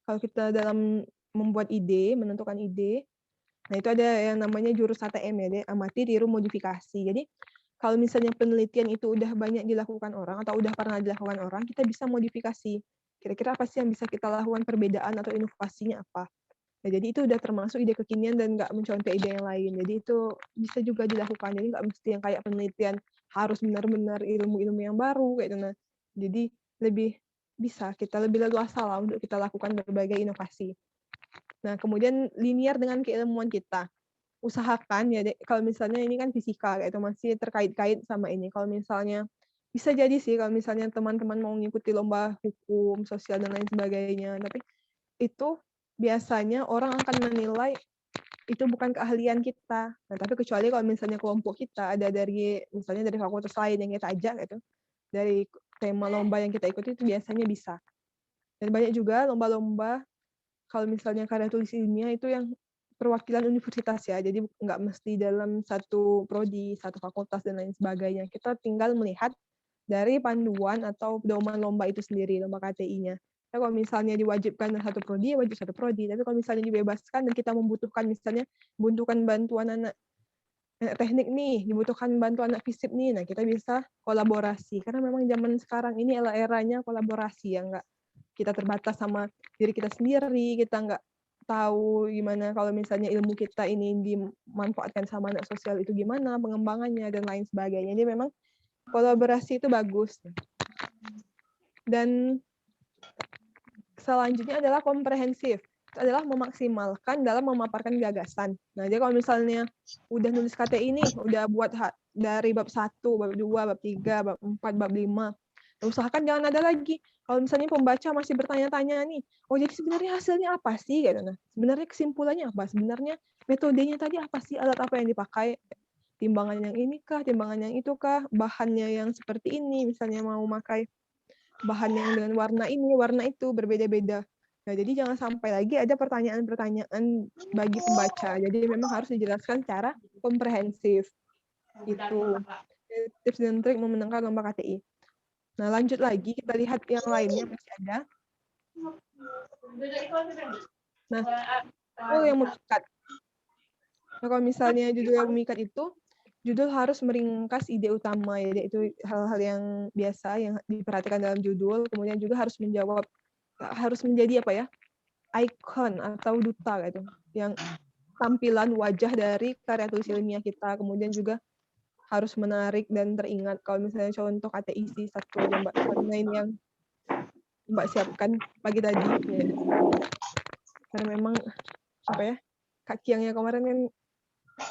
Kalau kita dalam membuat ide, menentukan ide, nah itu ada yang namanya jurus ATM ya, deh, amati, tiru, modifikasi. Jadi kalau misalnya penelitian itu udah banyak dilakukan orang atau udah pernah dilakukan orang, kita bisa modifikasi. Kira-kira apa sih yang bisa kita lakukan, perbedaan atau inovasinya apa? Nah, jadi itu udah termasuk ide kekinian dan nggak mencontoh ide yang lain. Jadi itu bisa juga dilakukan. Jadi nggak mesti yang kayak penelitian harus benar-benar ilmu-ilmu yang baru kayak gitu. Nah, jadi lebih bisa kita lebih leluasa lah untuk kita lakukan berbagai inovasi. Nah, kemudian linear dengan keilmuan kita. Usahakan ya, Dek, kalau misalnya ini kan fisika kayak itu masih terkait-kait sama ini. Kalau misalnya bisa jadi sih kalau misalnya teman-teman mau mengikuti lomba hukum, sosial dan lain sebagainya, tapi itu biasanya orang akan menilai itu bukan keahlian kita. Nah, tapi kecuali kalau misalnya kelompok kita ada misalnya dari fakultas lain yang kita ajak gitu, dari tema lomba yang kita ikuti itu biasanya bisa. Dan banyak juga lomba-lomba kalau misalnya karya tulis ilmiah itu yang perwakilan universitas ya, jadi nggak mesti dalam satu prodi, satu fakultas dan lain sebagainya. Kita tinggal melihat dari panduan atau pedoman lomba itu sendiri, lomba KTI-nya. Ya, kalau misalnya diwajibkan satu prodi, ya wajib satu prodi. Tapi kalau misalnya dibebaskan dan kita membutuhkan bantuan anak teknik nih, dibutuhkan bantuan anak fisip nih, nah kita bisa kolaborasi. Karena memang zaman sekarang ini eranya kolaborasi, ya nggak kita terbatas sama diri kita sendiri, kita nggak tahu gimana kalau misalnya ilmu kita ini dimanfaatkan sama anak sosial itu gimana pengembangannya dan lain sebagainya. Jadi memang kolaborasi itu bagus. Dan selanjutnya adalah komprehensif. Itu adalah memaksimalkan dalam memaparkan gagasan. Nah, jadi kalau misalnya udah nulis KTI ini, udah buat dari bab 1, bab 2, bab 3, bab 4, bab 5, usahakan jangan ada lagi. Kalau misalnya pembaca masih bertanya-tanya nih, oh jadi sebenarnya hasilnya apa sih? Gitu. Nah, sebenarnya kesimpulannya apa? Sebenarnya metodenya tadi apa sih? Alat apa yang dipakai? Timbangan yang ini kah? Timbangan yang itu kah? Bahannya yang seperti ini, misalnya mau pakai bahan yang dengan warna ini, warna itu, berbeda-beda. Nah, jadi jangan sampai lagi ada pertanyaan-pertanyaan bagi pembaca. Jadi memang harus dijelaskan secara komprehensif. Itu tips dan trik memenangkan lomba KTI. Nah, lanjut lagi, kita lihat yang lainnya masih ada. Nah, itu yang memikat. Nah, kalau misalnya judul yang memikat itu, judul harus meringkas ide utama, ya, itu hal-hal yang biasa yang diperhatikan dalam judul. Kemudian juga harus menjadi apa ya, ikon atau duta gitu, yang tampilan wajah dari karya tulis ilmiah kita. Kemudian juga harus menarik dan teringat. Kalau misalnya contoh KTI satu aja Mbak, karena ini yang Mbak siapkan pagi tadi. Ya. Karena memang apa ya, Kak Kiangnya kemarin kan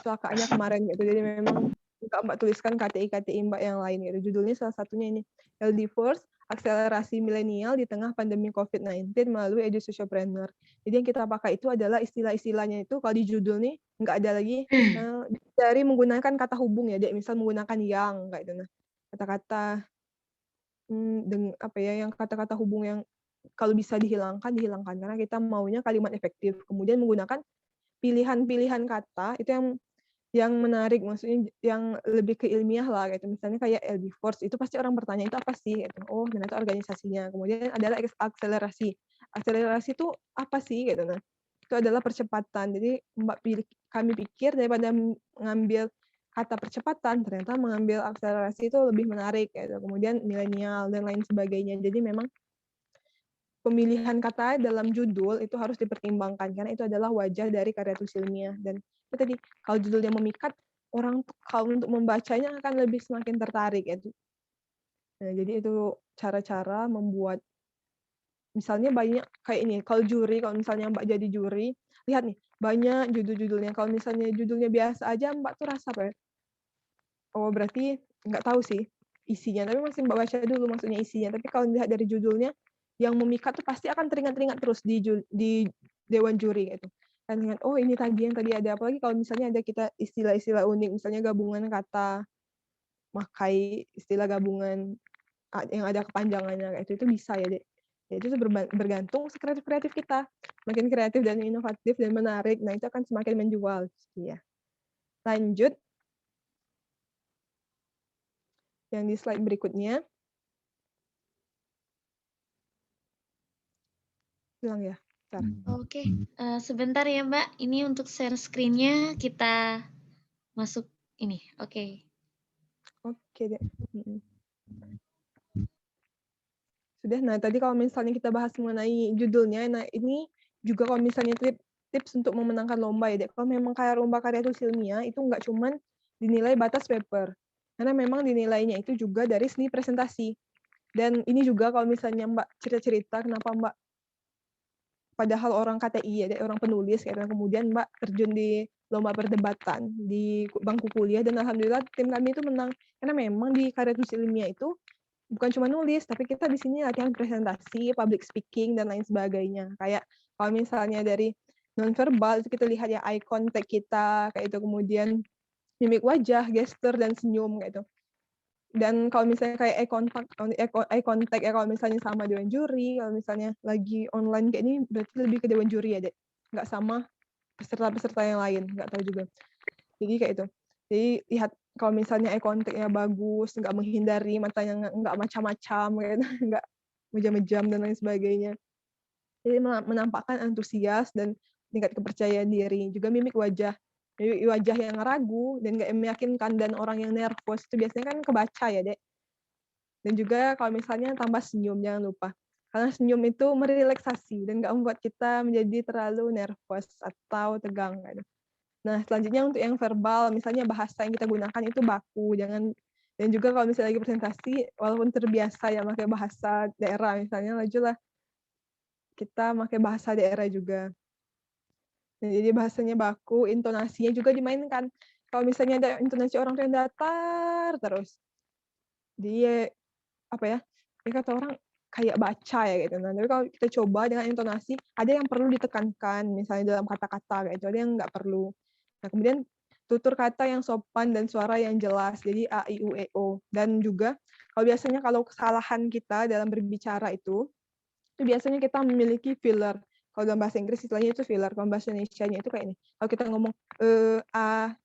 celakaannya kemarin gitu. Jadi memang Mbak tuliskan KTI Mbak yang lain gitu. Judulnya salah satunya ini, LD First, akselerasi milenial di tengah pandemi COVID-19 melalui Edusocialpreneur. Jadi yang kita pakai itu adalah istilah-istilahnya itu kalau di judul nih nggak ada lagi dari menggunakan kata hubung ya, Dek. Misal menggunakan yang kayak itu. Nah, kata-kata yang kata-kata hubung yang kalau bisa dihilangkan karena kita maunya kalimat efektif. Kemudian menggunakan pilihan-pilihan kata itu yang menarik, maksudnya yang lebih ke ilmiah lah gitu. Misalnya kayak LD Force itu pasti orang bertanya itu apa sih gitu. Oh, ternyata organisasinya. Kemudian adalah akselerasi. akselerasi itu apa sih gitu. Nah, itu adalah percepatan. Jadi kami pikir daripada mengambil kata percepatan, ternyata mengambil akselerasi itu lebih menarik gitu. Kemudian milenial dan lain sebagainya. Jadi memang pemilihan kata dalam judul itu harus dipertimbangkan karena itu adalah wajah dari karya tulis ilmiah. Dan itu tadi, kalau judulnya memikat, orang kalau untuk membacanya akan lebih semakin tertarik gitu. Nah, jadi itu cara-cara membuat, misalnya banyak kayak ini, kalau misalnya Mbak jadi juri, lihat nih, banyak judul-judulnya. Kalau misalnya judulnya biasa aja, Mbak tuh rasa apa ya? Oh, berarti nggak tahu sih isinya, tapi masih Mbak baca dulu maksudnya isinya. Tapi kalau dilihat dari judulnya, yang memikat tuh pasti akan teringat-teringat terus di Dewan Juri gitu. Kan ingat, oh ini tadi yang tadi ada, apalagi kalau misalnya ada kita istilah-istilah unik, misalnya gabungan kata, makai istilah gabungan yang ada kepanjangannya, itu bisa ya, Dek. Ya, itu bergantung kreatif kita. Makin kreatif dan inovatif dan menarik, nah itu akan semakin menjual. Ya. Lanjut. Yang di slide berikutnya. Hilang ya? Bentar. Oke, sebentar ya Mbak. Ini untuk share screen-nya kita masuk ini. Oke. Oke deh. Sudah. Nah, tadi kalau misalnya kita bahas mengenai judulnya, nah ini juga kalau misalnya tips untuk memenangkan lomba ya, Dek. Kalau memang kayak lomba karya tulis ilmiah, itu nggak cuman dinilai batas paper. Karena memang dinilainya itu juga dari seni presentasi. Dan ini juga kalau misalnya Mbak cerita-cerita kenapa Mbak, padahal orang KTI ya, Dek, orang penulis, kayak kemudian Mbak terjun di lomba perdebatan di bangku kuliah, dan alhamdulillah tim kami itu menang. Karena memang di karya tulis ilmiah itu bukan cuma nulis, tapi kita di sini latihan presentasi, public speaking, dan lain sebagainya. Kayak kalau misalnya dari nonverbal, itu kita lihat ya eye contact kita, kayak itu, kemudian mimik wajah, gestur, dan senyum, kayak itu. Dan kalau misalnya kayak eye contact ya, kalau misalnya sama dewan juri, kalau misalnya lagi online kayak ini, berarti lebih ke dewan juri ya, Dek. Nggak sama peserta-peserta yang lain, nggak tahu juga. Jadi kayak itu. Jadi lihat kalau misalnya eye contact-nya bagus, nggak menghindari, matanya nggak macam-macam, nggak mejam-mejam dan lain sebagainya. Jadi menampakkan antusias dan tingkat kepercayaan diri. Juga mimik wajah yang ragu dan nggak meyakinkan dan orang yang nervous itu biasanya kan kebaca ya, Dek. Dan juga kalau misalnya tambah senyum, jangan lupa. Karena senyum itu merelaksasi dan nggak membuat kita menjadi terlalu nervous atau tegang. Nah, selanjutnya untuk yang verbal, misalnya bahasa yang kita gunakan itu baku, jangan. Dan juga kalau misalnya lagi presentasi, walaupun terbiasa ya pakai bahasa daerah, misalnya lajulah kita pakai bahasa daerah juga. Nah, jadi bahasanya baku, intonasinya juga dimainkan. Kalau misalnya ada intonasi orang yang datar terus, dia apa ya? Dia kata orang kayak baca ya gitu. Nah, tapi kalau kita coba dengan intonasi, ada yang perlu ditekankan, misalnya dalam kata-kata kayak itu, ada yang nggak perlu. Nah, kemudian tutur kata yang sopan dan suara yang jelas, jadi A, I, U, E, O. Dan juga kalau biasanya kalau kesalahan kita dalam berbicara itu biasanya kita memiliki filler. Kalau dalam bahasa Inggris istilahnya itu filler, kalau bahasa Indonesia-nya itu kayak ini. Kalau kita ngomong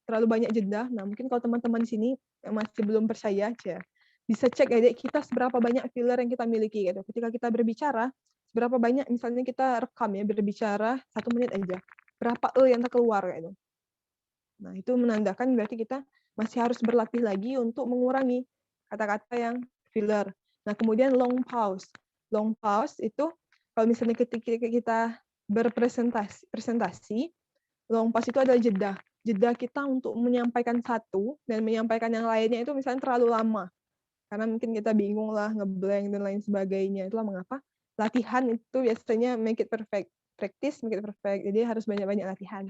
terlalu banyak jeda, nah mungkin kalau teman-teman di sini yang masih belum percaya aja, bisa cek ya, Dek, kita seberapa banyak filler yang kita miliki gitu. Ketika kita berbicara, seberapa banyak misalnya kita rekam ya berbicara 1 menit aja, berapa yang terkeluar gitu. Nah, itu menandakan berarti kita masih harus berlatih lagi untuk mengurangi kata-kata yang filler. Nah, kemudian long pause. Long pause itu kalau misalnya ketika kita presentasi, long pause itu adalah jeda. Jeda kita untuk menyampaikan satu dan menyampaikan yang lainnya itu misalnya terlalu lama. Karena mungkin kita bingung lah, ngeblank dan lain sebagainya. Itulah mengapa latihan itu biasanya make it perfect. Practice make it perfect. Jadi harus banyak-banyak latihan.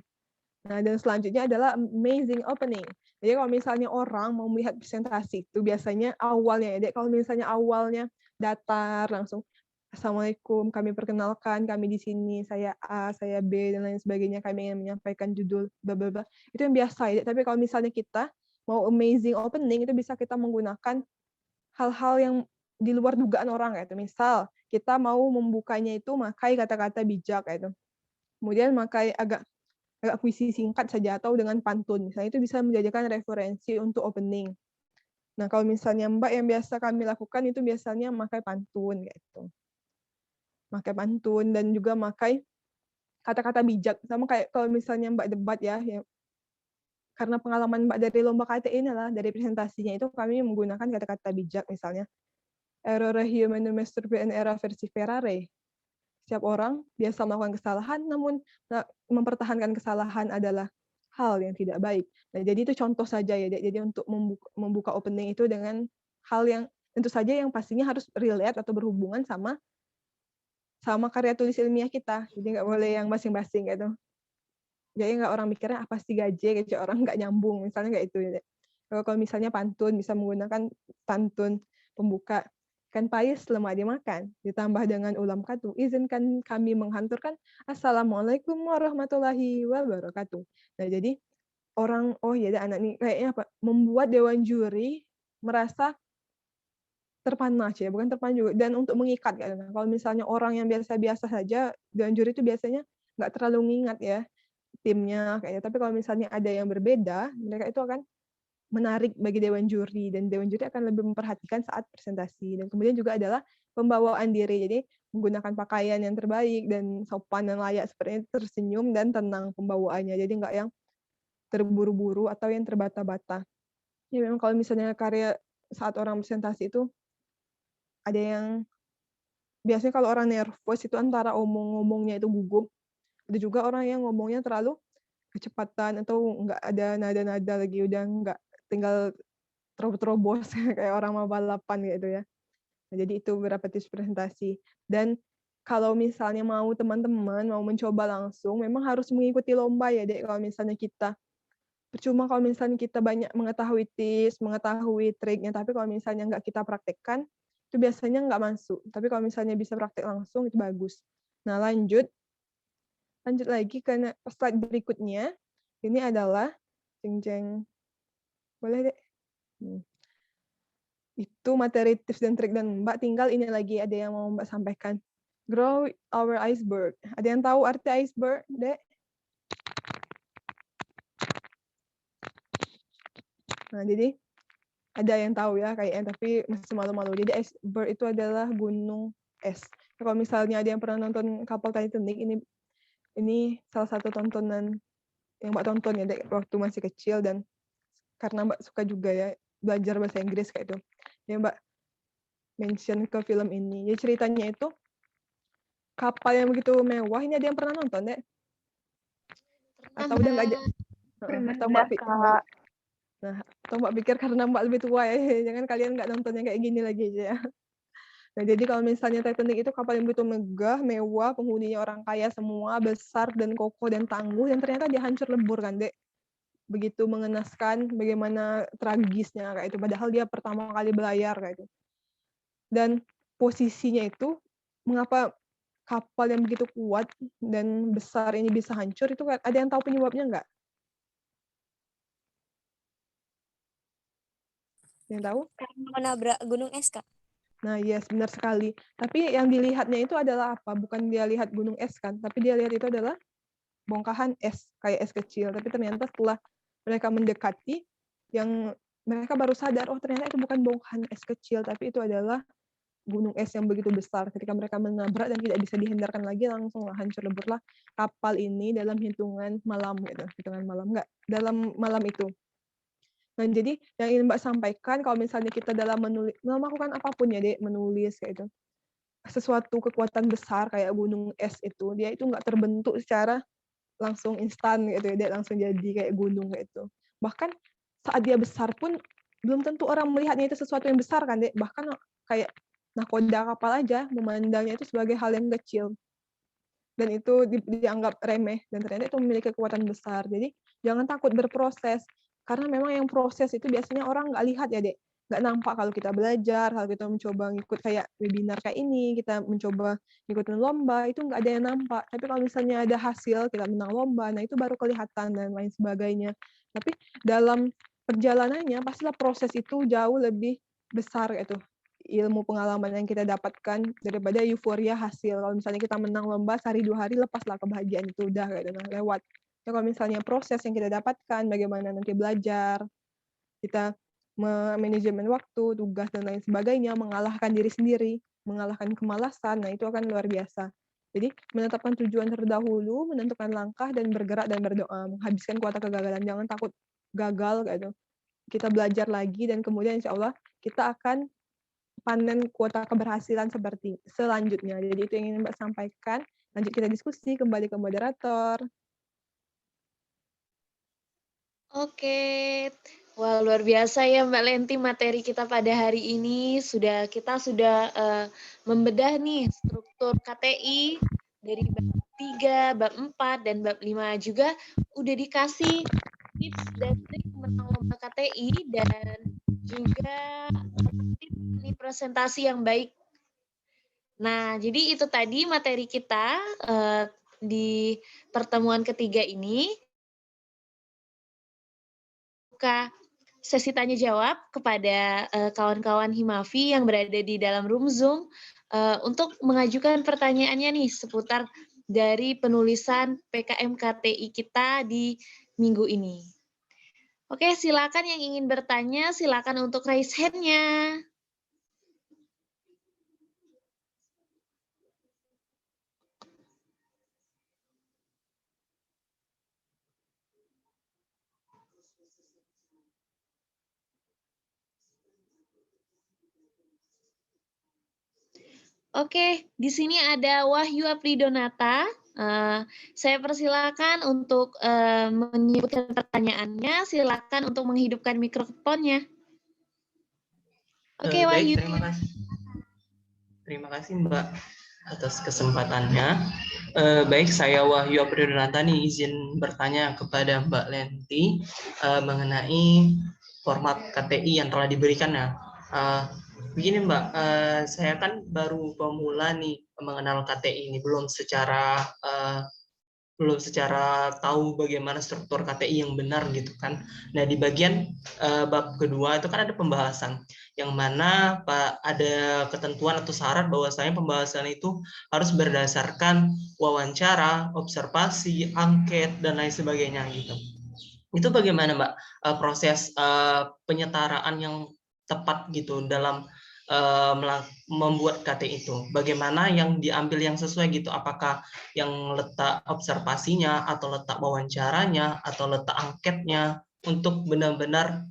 Nah, dan selanjutnya adalah amazing opening. Jadi kalau misalnya orang mau melihat presentasi itu biasanya awalnya ya, Dek, kalau misalnya awalnya datar langsung, Assalamualaikum, kami perkenalkan, kami di sini, saya A, saya B, dan lain sebagainya, kami ingin menyampaikan judul, bla bla bla. Itu yang biasa ya, Dek. Tapi kalau misalnya kita mau amazing opening, itu bisa kita menggunakan hal-hal yang di luar dugaan orang, kayak itu. Misal, kita mau membukanya itu makai kata-kata bijak, kayak itu. Kemudian makai agak puisi singkat saja atau dengan pantun. Misalnya itu bisa menjadikan referensi untuk opening. Nah, kalau misalnya Mbak yang biasa kami lakukan itu biasanya memakai pantun gitu. pakai pantun, dan juga pakai kata-kata bijak. Sama kayak kalau misalnya Mbak debat ya, karena pengalaman Mbak dari lomba KT ini lah, dari presentasinya itu kami menggunakan kata-kata bijak, misalnya errore humanum est in era perseverare. Setiap orang biasa melakukan kesalahan, namun mempertahankan kesalahan adalah hal yang tidak baik. Nah, jadi itu contoh saja ya, Dek. Jadi untuk membuka opening itu dengan hal yang tentu saja yang pastinya harus relate atau berhubungan sama karya tulis ilmiah kita. Jadi nggak boleh yang basing-basing gitu. Jadi nggak orang mikirnya apa sih gaje, gitu, orang nggak nyambung, misalnya kayak itu ya, Dek. Kalau misalnya pantun, bisa menggunakan pantun pembuka. Kan payis lemah dimakan, ditambah dengan ulam katu. Izinkan kami menghanturkan Assalamualaikum warahmatullahi wabarakatuh. Nah, jadi orang, oh ya anak nih kayaknya apa? Membuat dewan juri merasa terpana ya, bukan terpana juga, dan untuk mengikat kan. Kalau misalnya orang yang biasa-biasa saja, dewan juri itu biasanya nggak terlalu ngingat ya timnya kayaknya. Tapi kalau misalnya ada yang berbeda, mereka itu akan menarik bagi dewan juri, dan dewan juri akan lebih memperhatikan saat presentasi. Dan kemudian juga adalah pembawaan diri, jadi menggunakan pakaian yang terbaik dan sopan dan layak, seperti itu, tersenyum dan tenang pembawaannya, jadi nggak yang terburu-buru atau yang terbata-bata. Ya memang kalau misalnya karya saat orang presentasi itu ada yang biasanya kalau orang nervous itu antara ngomongnya itu gugup, ada juga orang yang ngomongnya terlalu kecepatan atau nggak ada nada-nada lagi, udah nggak, tinggal terobos kayak orang mau balapan gitu ya. Nah, jadi itu beberapa tips presentasi. Dan kalau misalnya mau teman-teman mau mencoba langsung, memang harus mengikuti lomba ya, Dek. Kalau misalnya kita percuma kalau misalnya kita banyak mengetahui tips, mengetahui triknya, tapi kalau misalnya nggak kita praktekkan, itu biasanya nggak masuk. Tapi kalau misalnya bisa praktek langsung, itu bagus. Nah, lanjut lagi ke slide berikutnya. Ini adalah jeng-jeng. Boleh, Dek? Itu materi tips dan trik, dan Mbak tinggal ini lagi ada yang mau Mbak sampaikan. Grow our iceberg. Ada yang tahu arti iceberg, Dek? Nah, jadi ada yang tahu ya kayaknya, tapi masih malu-malu. Jadi iceberg itu adalah gunung es. Kalau misalnya ada yang pernah nonton Kapal Titanic, ini salah satu tontonan yang Mbak tonton ya, Dek, waktu masih kecil, dan karena Mbak suka juga ya belajar bahasa Inggris kayak itu. Ya Mbak mention ke film ini. Jadi ceritanya itu kapal yang begitu mewah. Ini ada yang pernah nonton, Dek? Atau udah nggak aja? Atau Mbak pikir karena Mbak lebih tua ya, jangan kalian nggak nonton yang kayak gini lagi aja ya. Nah, jadi kalau misalnya Titanic itu kapal yang begitu megah, mewah, penghuninya orang kaya semua, besar dan kokoh dan tangguh, dan ternyata dia hancur lebur kan, Dek. Begitu mengenaskan bagaimana tragisnya kayak itu, padahal dia pertama kali berlayar kayak itu. Dan posisinya itu, mengapa kapal yang begitu kuat dan besar ini bisa hancur, itu ada yang tahu penyebabnya nggak? Yang tahu? Karena menabrak gunung es, Kak. Nah, yes, benar sekali. Tapi yang dilihatnya itu adalah apa? Bukan dia lihat gunung es kan, tapi dia lihat itu adalah bongkahan es, kayak es kecil. Tapi ternyata setelah mereka mendekati, yang mereka baru sadar, oh ternyata itu bukan bongkahan es kecil, tapi itu adalah gunung es yang begitu besar. Ketika mereka menabrak dan tidak bisa dihindarkan lagi, langsung hancur leburlah kapal ini dalam hitungan malam gitu. Hitungan malam, enggak, dalam malam itu. Nah, jadi yang ingin Mbak sampaikan, kalau misalnya kita dalam melakukan apapun ya, Dek, menulis kayak itu, sesuatu kekuatan besar kayak gunung es itu, dia itu nggak terbentuk secara langsung instan gitu ya, Dek, langsung jadi kayak gunung kayak itu. Bahkan saat dia besar pun belum tentu orang melihatnya itu sesuatu yang besar kan, Dek. Bahkan kayak nahkoda kapal aja memandangnya itu sebagai hal yang kecil. Dan itu dianggap remeh, dan ternyata itu memiliki kekuatan besar. Jadi jangan takut berproses, karena memang yang proses itu biasanya orang nggak lihat ya, Dek. Nggak nampak kalau kita belajar, kalau kita mencoba ngikut kayak webinar kayak ini, kita mencoba ngikutin lomba, itu nggak ada yang nampak. Tapi kalau misalnya ada hasil, kita menang lomba, nah itu baru kelihatan dan lain sebagainya. Tapi dalam perjalanannya, pastilah proses itu jauh lebih besar gitu. Ilmu pengalaman yang kita dapatkan daripada euforia hasil. Kalau misalnya kita menang lomba sehari 2 hari, lepaslah kebahagiaan itu, udah kayak gitu, lewat. Ya, kalau misalnya proses yang kita dapatkan, bagaimana nanti belajar, kita manajemen waktu, tugas dan lain sebagainya, mengalahkan diri sendiri, mengalahkan kemalasan, nah itu akan luar biasa. Jadi menetapkan tujuan terdahulu, menentukan langkah, dan bergerak dan berdoa, menghabiskan kuota kegagalan. Jangan takut gagal gitu. Kita belajar lagi dan kemudian insya Allah kita akan panen kuota keberhasilan seperti selanjutnya. Jadi itu yang ingin Mbak sampaikan. Lanjut kita diskusi kembali ke moderator. Oke, wah luar biasa ya Mbak Lenti materi kita pada hari ini. Kita sudah membedah nih struktur KTI dari bab 3, bab 4, dan bab 5 juga udah dikasih tips dan trik menang lomba KTI dan juga tips nih presentasi yang baik. Nah, jadi itu tadi materi kita di pertemuan ketiga ini. Buka sesi tanya jawab kepada kawan-kawan Himavi yang berada di dalam room Zoom untuk mengajukan pertanyaannya nih seputar dari penulisan PKM-KTI kita di minggu ini. Oke, silakan yang ingin bertanya, silakan untuk raise hand-nya. Oke, di sini ada Wahyu Apridonata. Saya persilakan untuk menyebutkan pertanyaannya. Silakan untuk menghidupkan mikrofonnya. Oke, Baik, Wahyu. terima kasih. Terima kasih Mbak atas kesempatannya. Baik, saya Wahyu Apridonata nih izin bertanya kepada Mbak Lenti mengenai format KTI yang telah diberikan ya. Begini Mbak, saya kan baru pemula nih mengenal KTI ini, belum secara tahu bagaimana struktur KTI yang benar gitu kan. Nah di bagian bab kedua itu kan ada pembahasan yang mana ada ketentuan atau syarat bahwasanya pembahasan itu harus berdasarkan wawancara, observasi, angket dan lain sebagainya gitu. Itu bagaimana Mbak proses penyetaraan yang tepat gitu dalam membuat KTI itu? Bagaimana yang diambil yang sesuai gitu? Apakah yang letak observasinya atau letak wawancaranya atau letak angketnya untuk benar-benar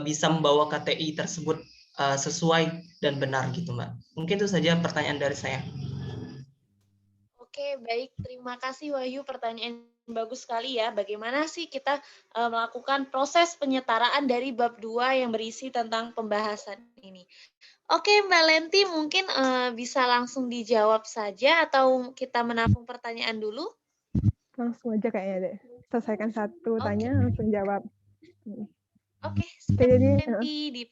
bisa membawa KTI tersebut sesuai dan benar gitu Mbak? Mungkin itu saja pertanyaan dari saya. Oke, baik. Terima kasih Wahyu. Pertanyaan bagus sekali ya. Bagaimana sih kita melakukan proses penyetaraan dari bab 2 yang berisi tentang pembahasan ini? Oke, Mbak Lenti mungkin bisa langsung dijawab saja atau kita menampung pertanyaan dulu? Langsung aja kayaknya deh. Selesaikan satu tanya, langsung jawab. Oke, jadi Lenti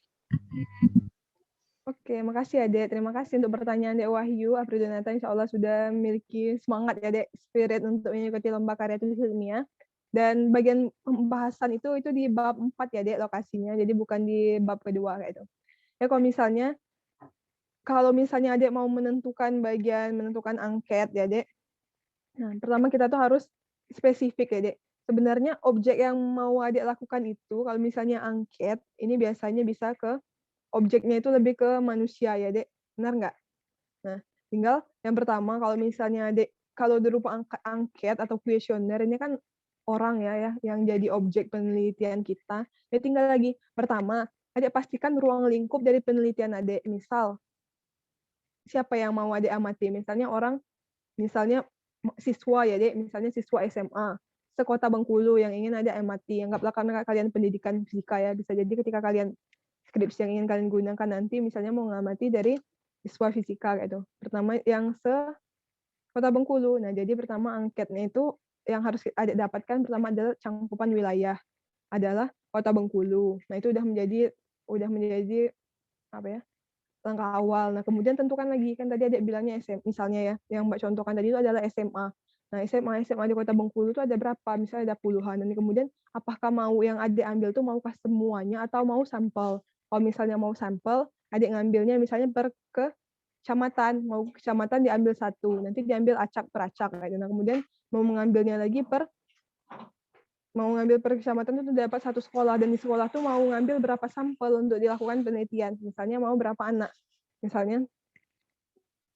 Oke, makasih ya Dek. Terima kasih untuk pertanyaan Dek Wahyu. Apridonata insya Allah sudah memiliki semangat ya Dek, spirit untuk mengikuti lomba karya tulis ilmiah. Dan bagian pembahasan itu di bab 4 ya Dek lokasinya, jadi bukan di bab kedua kayak itu. Ya kalau misalnya Dek mau menentukan angket ya Dek. Nah, pertama kita tuh harus spesifik ya Dek. Sebenarnya objek yang mau Adek lakukan itu, kalau misalnya angket, ini biasanya bisa ke objeknya itu lebih ke manusia ya Dek, benar nggak? Nah, tinggal yang pertama kalau misalnya Dek, kalau berupa angket atau kuesioner ini kan orang ya yang jadi objek penelitian kita. Ya tinggal lagi pertama, Adek pastikan ruang lingkup dari penelitian Adek. Misal siapa yang mau Adek amati? Misalnya siswa ya Dek, misalnya siswa SMA sekota Bengkulu yang ingin Adek amati. Anggaplah karena kalian pendidikan fisika ya, bisa jadi ketika kalian skripsi yang ingin kalian gunakan nanti misalnya mau ngamati dari siswa fisika gitu. Pertama yang Kota Bengkulu. Nah, jadi pertama angketnya itu yang harus Adek dapatkan pertama adalah cangkupan wilayah adalah Kota Bengkulu. Nah, itu udah menjadi apa ya? Langkah awal. Nah, kemudian tentukan lagi kan tadi Adek bilangnya SMA misalnya ya, yang Mbak contohkan tadi itu adalah SMA. Nah, SMA di Kota Bengkulu itu ada berapa? Misalnya ada puluhan. Dan kemudian apakah mau yang Adek ambil tuh maukah semuanya atau mau sampel? Kalau misalnya mau sampel, Adek ngambilnya misalnya per kecamatan, mau kecamatan diambil satu, nanti diambil acak per acak. Nah, kemudian mau mengambil per kecamatan itu dapat satu sekolah, dan di sekolah tuh mau ngambil berapa sampel untuk dilakukan penelitian. Misalnya mau berapa anak. Misalnya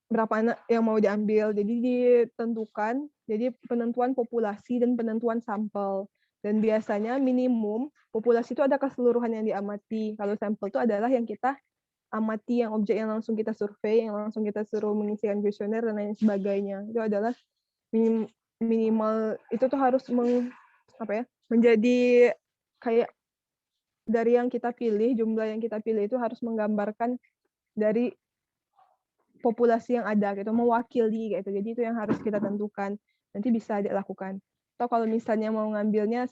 berapa anak yang mau diambil. Jadi ditentukan, jadi penentuan populasi dan penentuan sampel. Dan biasanya minimum populasi itu ada keseluruhan yang diamati. Kalau sampel itu adalah yang kita amati, yang objek yang langsung kita survei, yang langsung kita suruh mengisikan kuesioner dan lain sebagainya. Itu adalah minimal, itu tuh harus menjadi kayak dari yang kita pilih, jumlah yang kita pilih itu harus menggambarkan dari populasi yang ada gitu, mewakili gitu. Jadi itu yang harus kita tentukan. Nanti bisa dilakukan. Atau kalau misalnya mau ngambilnya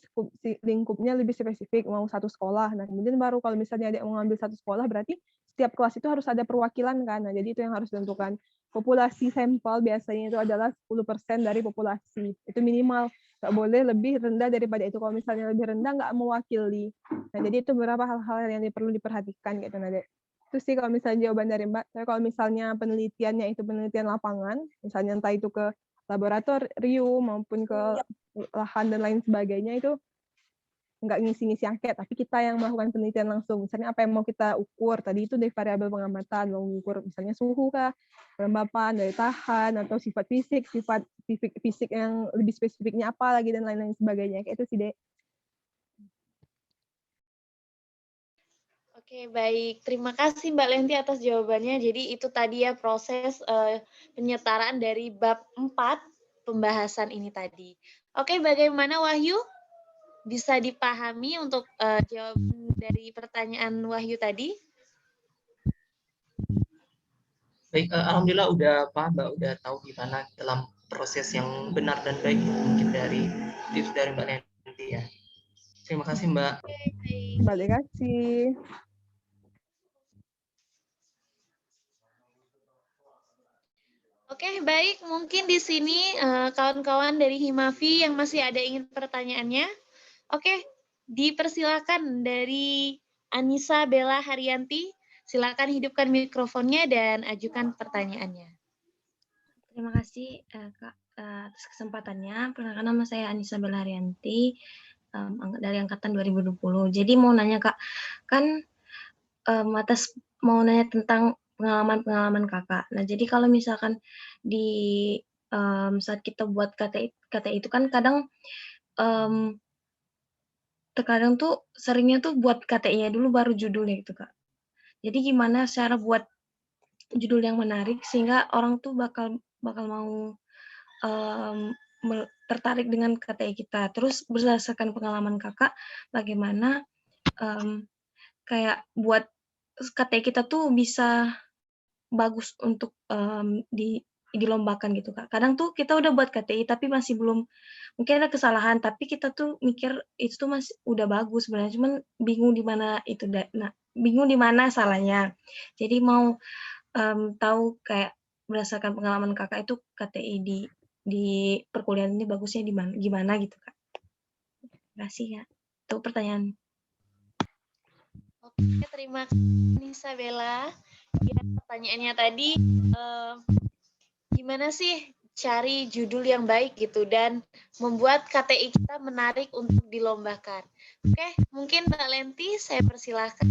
lingkupnya lebih spesifik, mau satu sekolah. Nah, kemudian baru kalau misalnya ada yang mau ngambil satu sekolah, berarti setiap kelas itu harus ada perwakilan kan. Nah, jadi itu yang harus ditentukan. Populasi sampel biasanya itu adalah 10% dari populasi. Itu minimal. Nggak boleh lebih rendah daripada itu. Kalau misalnya lebih rendah, nggak mewakili. Nah, jadi itu beberapa hal-hal yang perlu diperhatikan gitu, Nade. Itu sih kalau misalnya jawaban dari Mbak. Tapi kalau misalnya penelitiannya itu penelitian lapangan, misalnya entah itu ke laboratorium maupun ke lahan dan lain sebagainya, itu nggak ngisi-ngisi angket, tapi kita yang melakukan penelitian langsung. Misalnya apa yang mau kita ukur, tadi itu dari variabel pengamatan, mau ukur misalnya suhu kah, kelembapan, daya tahan, atau sifat fisik yang lebih spesifiknya apa lagi, dan lain-lain sebagainya. Kayak itu sih, Dek. Oke, baik. Terima kasih Mbak Lenti atas jawabannya. Jadi itu tadi ya proses penyetaraan dari bab 4 pembahasan ini tadi. Oke, bagaimana Wahyu? Bisa dipahami untuk jawaban dari pertanyaan Wahyu tadi? Baik, alhamdulillah udah paham Mbak, udah tahu gimana dalam proses yang benar dan baik mungkin dari tips dari Mbak Lenti ya. Terima kasih Mbak. Terima kasih. Oke, baik. Mungkin di sini kawan-kawan dari Himavi yang masih ada ingin pertanyaannya. Oke, dipersilakan dari Anissa Bella Haryanti. Silakan hidupkan mikrofonnya dan ajukan pertanyaannya. Terima kasih Kak atas kesempatannya. Perkenalkan nama saya Anissa Bella Haryanti dari angkatan 2020. Jadi mau nanya Kak, kan mau nanya tentang pengalaman Kakak. Nah, jadi kalau misalkan di saat kita buat KTI itu kan kadang terkadang tuh seringnya tuh buat KTI-nya dulu baru judulnya gitu Kak. Jadi gimana cara buat judul yang menarik sehingga orang tuh bakal mau tertarik dengan KTI kita. Terus berdasarkan pengalaman Kakak, bagaimana kayak buat KTI kita tuh bisa bagus untuk dilombakan gitu Kak. Kadang tuh kita udah buat KTI tapi masih belum, mungkin ada kesalahan, tapi kita tuh mikir itu tuh masih udah bagus sebenarnya, cuman bingung di mana itu, bingung di mana salahnya. Jadi mau tahu kayak berdasarkan pengalaman Kakak itu KTI di perkuliahan ini bagusnya di mana, gimana gitu Kak. Terima kasih ya. Itu pertanyaan. Oke, terima kasih Anissa Bella. Ya, pertanyaannya tadi, gimana sih cari judul yang baik gitu dan membuat KTI kita menarik untuk dilombakan. Oke, mungkin Mbak Lenti, saya persilahkan.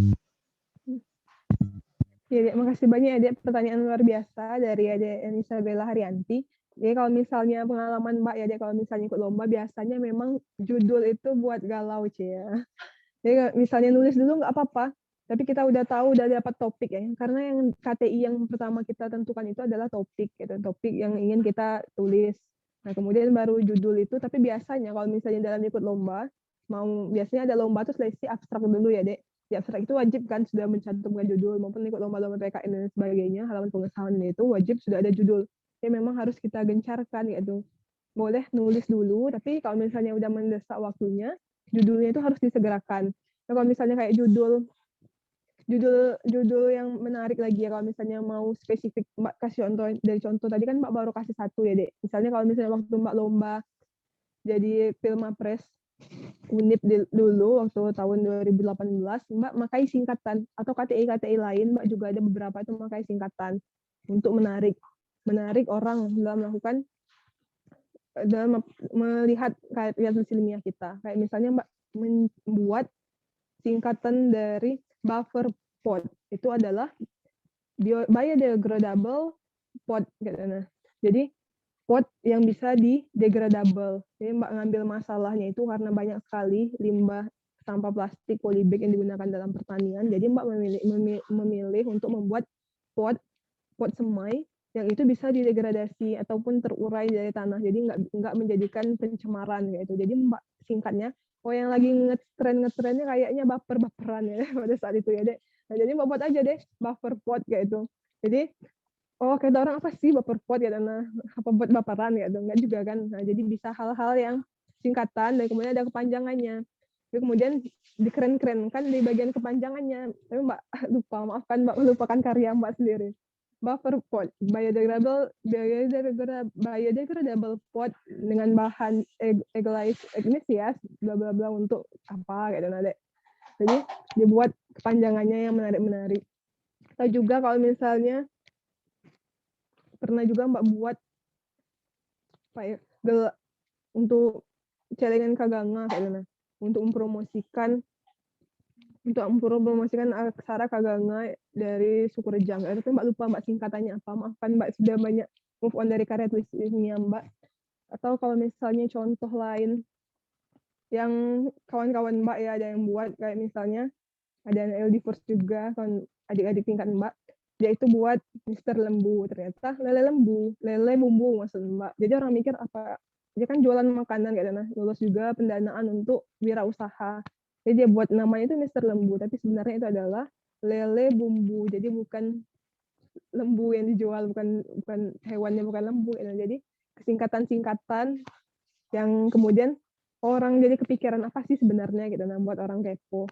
Ya, Dek, makasih banyak ya, Dek. Pertanyaan luar biasa dari Dek Anissa Bella Haryanti. Jadi kalau misalnya pengalaman Mbak ya, Dek, kalau misalnya ikut lomba, biasanya memang judul itu buat galau, ya. Jadi misalnya nulis dulu nggak apa-apa, tapi kita udah tahu, udah dapat topik ya. Karena yang KTI yang pertama kita tentukan itu adalah topik, gitu. Topik yang ingin kita tulis. Nah, kemudian baru judul itu, tapi biasanya kalau misalnya dalam ikut lomba, biasanya ada lomba tuh seleksi abstrak dulu ya, Dek. Di abstrak itu wajib kan sudah mencantumkan judul, maupun ikut lomba-lomba PKN dan sebagainya, halaman pengesahan itu wajib sudah ada judul. Ya memang harus kita gencarkan gitu. Boleh nulis dulu, tapi kalau misalnya udah mendesak waktunya, judulnya itu harus disegerakan. Nah, kalau misalnya kayak judul yang menarik lagi ya, kalau misalnya mau spesifik, Mbak kasih contoh dari contoh tadi kan Mbak baru kasih satu ya, Dek. Misalnya kalau misalnya waktu Mbak lomba jadi Pilmapres UNIP dulu waktu tahun 2018, Mbak makai singkatan, atau KTI lain Mbak juga ada beberapa itu makai singkatan untuk menarik orang dalam melihat karya tulis ilmiah kita. Kayak misalnya Mbak membuat singkatan dari buffer pod, itu adalah biodegradable pot gitu. Nah, jadi pot yang bisa di-degradable. Jadi Mbak ngambil masalahnya itu karena banyak sekali limbah sampah plastik polybag yang digunakan dalam pertanian. Jadi Mbak memilih untuk membuat pot semai yang itu bisa didegradasi ataupun terurai dari tanah. Jadi nggak menjadikan pencemaran gitu. Jadi Mbak singkatnya, yang lagi ngetrennya kayaknya baperan ya pada saat itu ya dek. Nah, jadi Mbak buat aja deh buffer pot kayak itu. Jadi kata orang apa sih buffer pot ya, nah apa buat baperan ya, enggak juga kan. Nah, jadi bisa hal-hal yang singkatan dan kemudian ada kepanjangannya. Jadi kemudian dikeren-kerenkan di bagian kepanjangannya. Tapi Mbak maafkan Mbak melupakan karya Mbak sendiri. Buffer pot, biodegradable pot dengan bahan igneous bla bla bla untuk apa kayak gitu. Jadi dibuat kepanjangannya yang menarik-menarik. Atau juga kalau misalnya pernah juga Mbak buat untuk celengan kaganga kayak gitu, untuk mempromosikan aksara kaganga dari suku Rejang. Tapi Mbak lupa Mbak singkatannya apa. Maafkan Mbak, sudah banyak move on dari karya tulisnya Mbak. Atau kalau misalnya contoh lain yang kawan-kawan Mbak ya ada yang buat, kayak misalnya ada yang LD Force juga, kan adik-adik tingkat Mbak, dia itu buat Mister Lembu, ternyata lele bumbu maksud Mbak. Jadi orang mikir apa, dia kan jualan makanan kayak gitu, lulus juga pendanaan untuk wirausaha. Jadi dia buat namanya itu Mister Lembu, tapi sebenarnya itu adalah lele bumbu. Jadi bukan lembu yang dijual, bukan hewannya, bukan lembu. Jadi singkatan-singkatan yang kemudian orang jadi kepikiran apa sih sebenarnya gitu, buat orang kepo.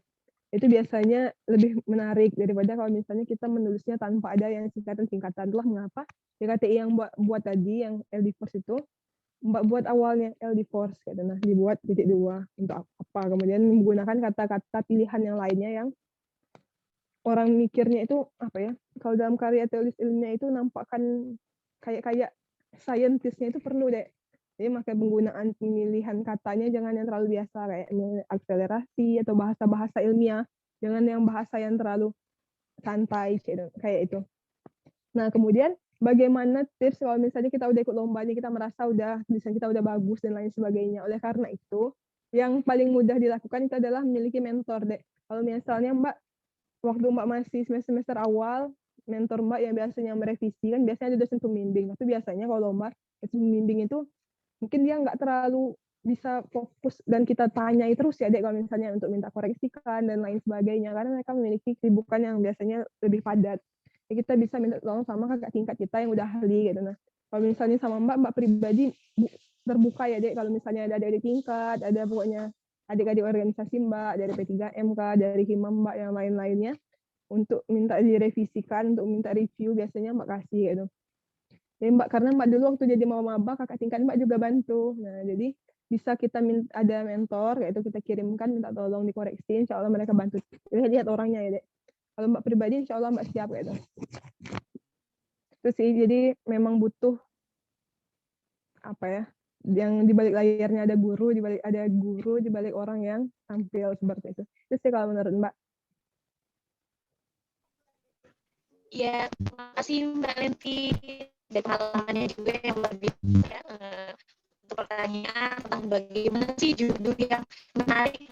Itu biasanya lebih menarik daripada kalau misalnya kita menulisnya tanpa ada yang singkatan-singkatan. Itulah mengapa di KTI yang buat tadi, yang LD Force itu, Mbak buat awalnya LD Force, gitu. Nah, dibuat titik 2 untuk apa? Kemudian menggunakan kata-kata pilihan yang lainnya yang orang mikirnya itu apa ya? Kalau dalam karya tulis ilmiah itu nampakkan kayak scientist-nya itu perlu deh. Jadi makanya penggunaan pemilihan katanya jangan yang terlalu biasa kayak akselerasi atau bahasa-bahasa ilmiah, jangan yang bahasa yang terlalu santai kayak itu. Nah, kemudian bagaimana tips kalau misalnya kita udah ikut lomba nih, kita merasa tulisan kita udah bagus dan lain sebagainya. Oleh karena itu, yang paling mudah dilakukan itu adalah memiliki mentor deh. Kalau misalnya Mbak, waktu Mbak masih semester awal, mentor Mbak yang biasanya merevisi, kan biasanya ada dosen pembimbing. Tapi biasanya kalau Mbak, dosen pembimbing itu mungkin dia nggak terlalu bisa fokus dan kita tanyai terus ya dek, kalau misalnya untuk minta koreksikan dan lain sebagainya, karena mereka memiliki kesibukan yang biasanya lebih padat. Jadi kita bisa minta tolong sama kakak tingkat kita yang udah ahli gitu. Nah, kalau misalnya sama Mbak pribadi terbuka ya dek, kalau misalnya ada adik tingkat, ada pokoknya adik-adik organisasi Mbak dari P3MK, dari Himam Mbak yang lain-lainnya, untuk minta direvisikan, untuk minta review, biasanya Mbak kasih gitu. Ya Mbak, karena Mbak dulu waktu jadi maba, kakak tingkat Mbak juga bantu. Nah, jadi bisa kita ada mentor, yaitu kita kirimkan, minta tolong dikoreksi, insya Allah mereka bantu. Lihat orangnya ya, Dek. Kalau Mbak pribadi, insya Allah Mbak siap gitu. Terus sih, jadi memang butuh apa ya? Yang di balik layarnya ada guru, di balik orang yang tampil seperti itu. Itu sih kalau menurut Mbak. Ya, terima kasih Mbak Lenti. Dan pengalamannya juga yang lebih untuk pertanyaan tentang bagaimana sih judul yang menarik,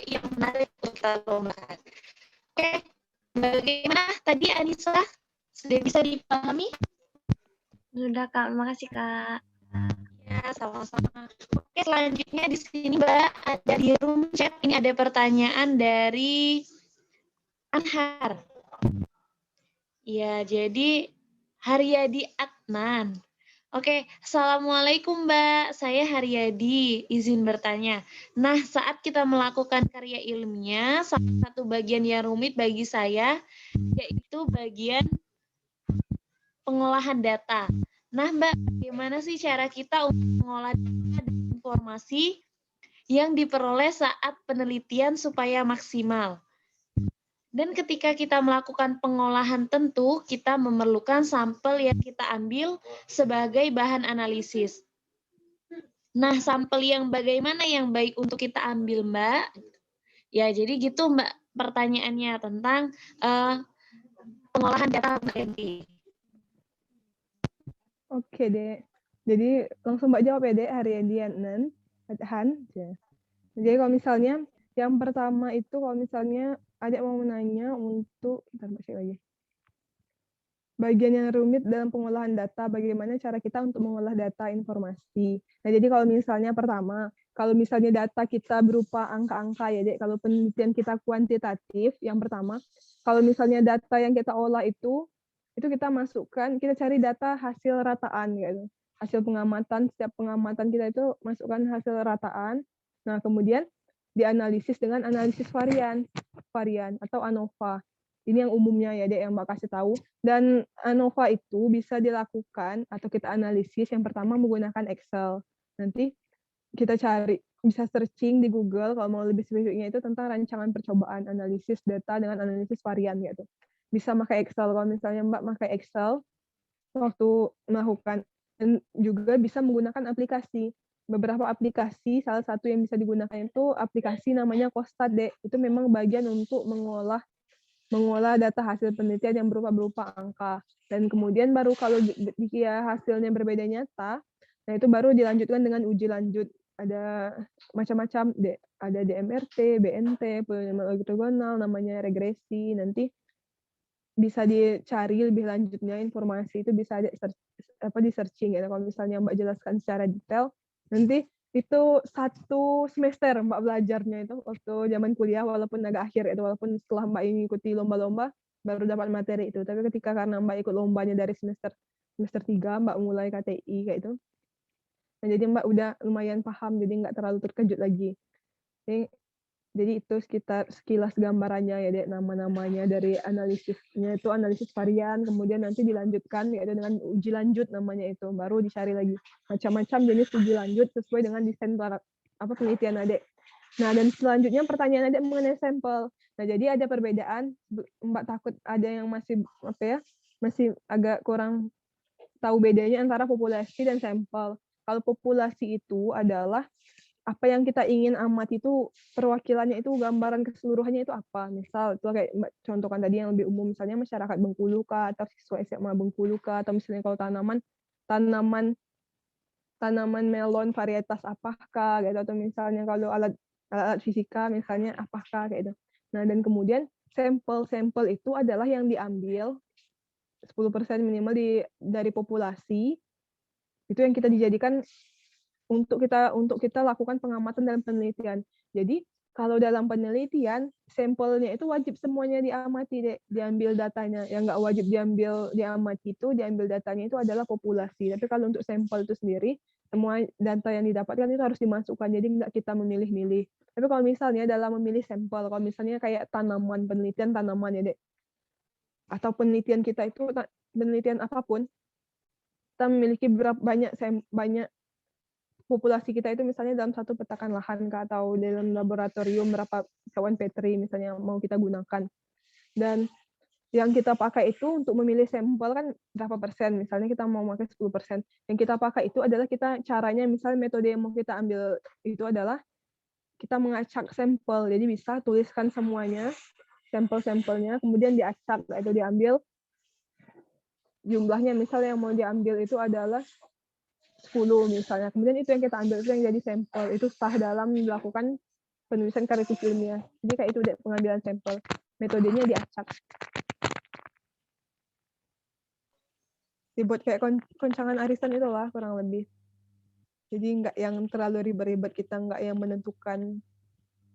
yang menarik untuk kita lombakan. Oke, bagaimana tadi Anissa? Sudah bisa dipahami? Sudah Kak, makasih Kak. Ya, sama-sama. Oke, selanjutnya di sini Mbak, ada di room chat, ini ada pertanyaan dari Anhar. Ya, jadi Haryadi Adnan. Oke, Assalamualaikum Mbak, saya Haryadi, izin bertanya. Nah, saat kita melakukan karya ilmiah, salah satu bagian yang rumit bagi saya, yaitu bagian pengolahan data. Nah Mbak, bagaimana sih cara kita untuk mengolah data dan informasi yang diperoleh saat penelitian supaya maksimal? Dan ketika kita melakukan pengolahan tentu, kita memerlukan sampel yang kita ambil sebagai bahan analisis. Nah, sampel yang bagaimana yang baik untuk kita ambil, Mbak? Ya, jadi gitu, Mbak, pertanyaannya tentang pengolahan data Mbak Enti. Oke, Dek. Jadi langsung Mbak jawab ya, Dek, Haryadianan. Han. Ya. Jadi kalau misalnya yang pertama itu kalau misalnya Adek mau menanya untuk bentar, Mbak cek lagi. Bagian yang rumit dalam pengolahan data, bagaimana cara kita untuk mengolah data informasi. Nah, jadi kalau misalnya pertama, kalau misalnya data kita berupa angka-angka ya, Dek, kalau penelitian kita kuantitatif, yang pertama, kalau misalnya data yang kita olah itu kita masukkan, kita cari data hasil rataan gitu. Hasil pengamatan, setiap pengamatan kita itu masukkan hasil rataan. Nah, kemudian dianalisis dengan analisis varian atau ANOVA. Ini yang umumnya ya, Dek, yang Mbak kasih tahu. Dan ANOVA itu bisa dilakukan atau kita analisis yang pertama menggunakan Excel. Nanti kita cari, bisa searching di Google kalau mau lebih spesifiknya itu tentang rancangan percobaan analisis data dengan analisis varian gitu. Bisa pakai Excel. Kalau misalnya Mbak pakai Excel waktu melakukan, dan juga bisa menggunakan aplikasi. Beberapa aplikasi, salah satu yang bisa digunakan itu aplikasi namanya Costat, Dek. Itu memang bagian untuk mengolah data hasil penelitian yang berupa angka. Dan kemudian baru kalau jika hasilnya berbeda nyata, nah itu baru dilanjutkan dengan uji lanjut. Ada macam-macam, ada DMRT, BNT, polinoma ortogonal, namanya regresi. Nanti bisa dicari lebih lanjutnya informasi itu bisa di searching ya. Kalau misalnya Mbak jelaskan secara detail, nanti itu 1 semester Mbak belajarnya itu waktu zaman kuliah, walaupun agak akhir itu, walaupun setelah Mbak ikuti lomba-lomba baru dapat materi itu. Tapi ketika karena Mbak ikut lombanya dari semester 3 Mbak mulai KTI kayak itu. Nah, jadi Mbak udah lumayan paham, jadi nggak terlalu terkejut lagi. Jadi itu sekilas gambarannya ya, Dek, nama-namanya dari analisisnya itu analisis varian, kemudian nanti dilanjutkan yaitu dengan uji lanjut namanya itu, baru dicari lagi macam-macam jenis uji lanjut sesuai dengan desain penelitian Adek. Nah, dan selanjutnya pertanyaan Adek mengenai sampel. Nah, jadi ada perbedaan, Mbak takut ada yang masih masih agak kurang tahu bedanya antara populasi dan sampel. Kalau populasi itu adalah apa yang kita ingin amati itu perwakilannya itu gambaran keseluruhannya itu apa. Misal itu kayak Mbak contohkan tadi yang lebih umum, misalnya masyarakat Bengkulu kah, atau siswa SMA Bengkulu kah, atau misalnya kalau tanaman melon varietas apakah gitu, atau misalnya kalau alat fisika misalnya apakah kayak gitu. Nah, dan kemudian sampel itu adalah yang diambil 10% minimal dari populasi, itu yang kita dijadikan untuk kita lakukan pengamatan dalam penelitian. Jadi kalau dalam penelitian sampelnya itu wajib semuanya diamati, Dek, diambil datanya. Yang nggak wajib diamati itu diambil datanya itu adalah populasi. Tapi kalau untuk sampel itu sendiri, semua data yang didapatkan itu harus dimasukkan. Jadi nggak kita memilih-milih. Tapi kalau misalnya dalam memilih sampel, kalau misalnya kayak penelitian tanaman ya, Dek, atau penelitian kita itu penelitian apapun, kita memiliki banyak populasi kita itu misalnya dalam satu petakan lahan atau dalam laboratorium berapa cawan petri misalnya mau kita gunakan. Dan yang kita pakai itu untuk memilih sampel kan berapa persen, misalnya kita mau pakai 10%. Yang kita pakai itu adalah caranya misalnya metode yang mau kita ambil itu adalah kita mengacak sampel. Jadi bisa tuliskan semuanya, sampel-sampelnya, kemudian diacak atau diambil jumlahnya, misalnya yang mau diambil itu adalah 10 misalnya. Kemudian itu yang kita ambil itu yang jadi sampel. Itu sah dalam melakukan penulisan karya tulis ilmiah. Jadi kayak itu pengambilan sampel. Metodenya diacak. Dibuat kayak koncangan arisan itulah kurang lebih. Jadi nggak yang terlalu ribet-ribet, kita nggak yang menentukan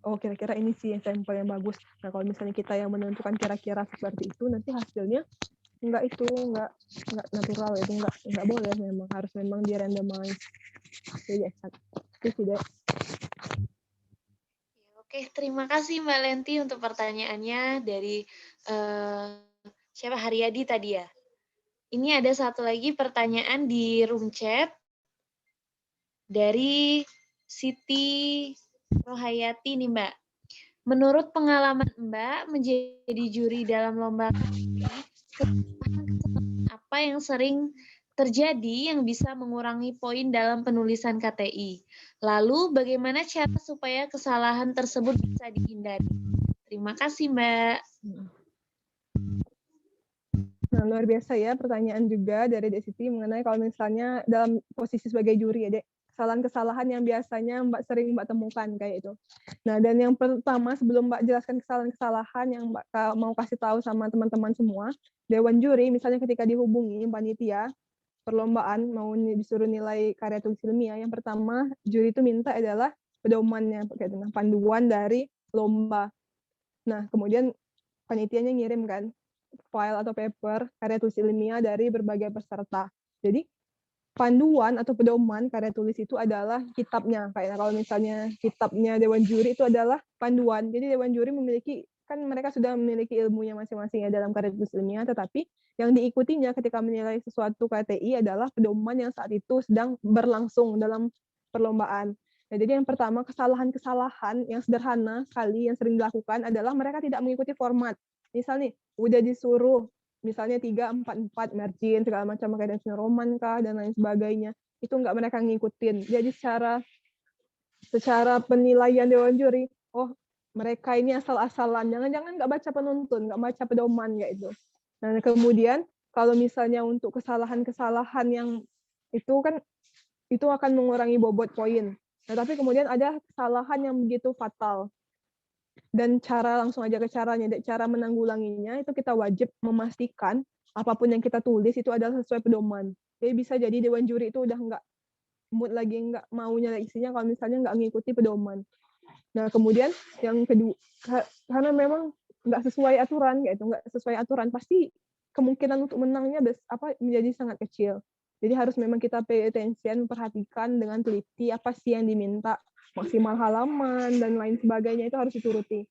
oh kira-kira ini sih sampel yang bagus. Nah, kalau misalnya kita yang menentukan kira-kira seperti itu, nanti hasilnya nggak natural, itu nggak boleh, memang harus di randomize. Jadi itu tidak. Oke, terima kasih Mbak Lenti untuk pertanyaannya dari siapa, Haryadi tadi ya. Ini ada satu lagi pertanyaan di room chat dari Siti Rohayati nih Mbak. Menurut pengalaman Mbak menjadi juri dalam lomba apa yang sering terjadi yang bisa mengurangi poin dalam penulisan KTI? Lalu bagaimana cara supaya kesalahan tersebut bisa dihindari? Terima kasih, Mbak. Nah, Luar biasa ya pertanyaan juga dari Dek Siti mengenai kalau misalnya dalam posisi sebagai juri ya Dek, kesalahan-kesalahan yang biasanya Mbak sering Mbak temukan kayak itu. Nah, dan yang pertama sebelum Mbak jelaskan kesalahan-kesalahan yang Mbak mau kasih tahu sama teman-teman semua, Dewan Juri misalnya ketika dihubungi panitia perlombaan mau disuruh nilai karya tulis ilmiah, yang pertama juri itu minta adalah pedomannya, panduan dari lomba. Nah, kemudian panitianya ngirim kan file atau paper karya tulis ilmiah dari berbagai peserta. Jadi panduan atau pedoman karya tulis itu adalah kitabnya. Kayak kalau misalnya kitabnya Dewan Juri itu adalah panduan. Jadi Dewan Juri memiliki, kan mereka sudah memiliki ilmunya masing-masing ya dalam karya tulis ilmiah, tetapi yang diikutinya ketika menilai sesuatu KTI adalah pedoman yang saat itu sedang berlangsung dalam perlombaan. Nah, jadi yang pertama kesalahan-kesalahan yang sederhana sekali yang sering dilakukan adalah mereka tidak mengikuti format. Misal nih, udah disuruh misalnya 3-4-4 margin segala macam kayak Roman kah dan lain sebagainya, itu nggak mereka ngikutin. Jadi secara penilaian Dewan Juri, oh mereka ini asal-asalan, jangan-jangan nggak baca penuntun, nggak baca pedoman kayak itu. Nah, kemudian kalau misalnya untuk kesalahan-kesalahan yang itu kan itu akan mengurangi bobot poin. Nah, tapi kemudian ada kesalahan yang begitu fatal. Dan langsung aja ke caranya, cara menanggulanginya itu kita wajib memastikan apapun yang kita tulis itu adalah sesuai pedoman. Jadi bisa jadi Dewan Juri itu udah nggak mood lagi, nggak mau nyeleksinya kalau misalnya nggak mengikuti pedoman. Nah, kemudian yang kedua, karena memang nggak sesuai aturan, nggak sesuai aturan, pasti kemungkinan untuk menangnya menjadi sangat kecil. Jadi harus memang kita pay attention, perhatikan dengan teliti apa sih yang diminta, maksimal halaman, dan lain sebagainya itu harus dituruti.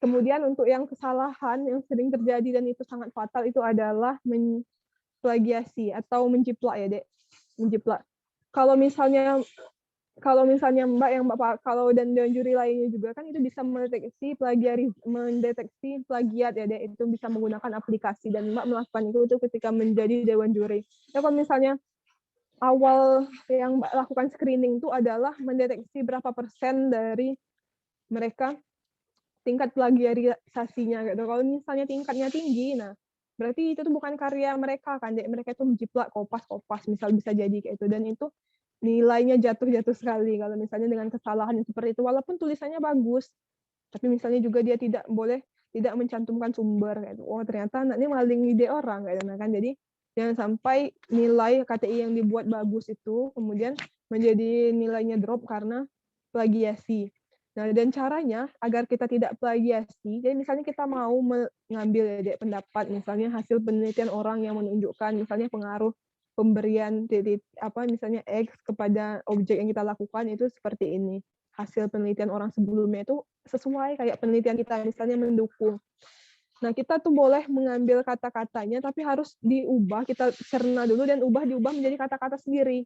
Kemudian untuk yang kesalahan yang sering terjadi dan itu sangat fatal itu adalah plagiasi atau menjiplak ya, Dek. Menjiplak. Kalau misalnya Mbak yang Bapak kalau dan juri lainnya juga kan itu bisa mendeteksi plagiat ya, Dek. Itu bisa menggunakan aplikasi dan Mbak melakukan itu ketika menjadi Dewan Juri. Ya, kalau misalnya awal yang Mbak lakukan screening itu adalah mendeteksi berapa persen dari mereka tingkat plagiarisasinya gitu. Kalau misalnya tingkatnya tinggi, nah berarti itu tuh bukan karya mereka kan, Dek. Mereka itu menjiplak kopas-kopas, misal bisa jadi kayak itu, dan itu nilainya jatuh sekali kalau misalnya dengan kesalahan yang seperti itu, walaupun tulisannya bagus, tapi misalnya juga dia tidak mencantumkan sumber kayak itu. Oh, ternyata anaknya maling ide orang kayak gitu kan. Jadi jangan sampai nilai KTI yang dibuat bagus itu kemudian menjadi nilainya drop karena plagiasi. Nah, dan caranya agar kita tidak plagiasi, jadi misalnya kita mau mengambil ya, Dek, pendapat, misalnya hasil penelitian orang yang menunjukkan misalnya pengaruh pemberian misalnya X kepada objek yang kita lakukan itu seperti ini. Hasil penelitian orang sebelumnya itu sesuai kayak penelitian kita, misalnya mendukung. Nah, kita tuh boleh mengambil kata-katanya, tapi harus diubah, kita cerna dulu dan diubah menjadi kata-kata sendiri.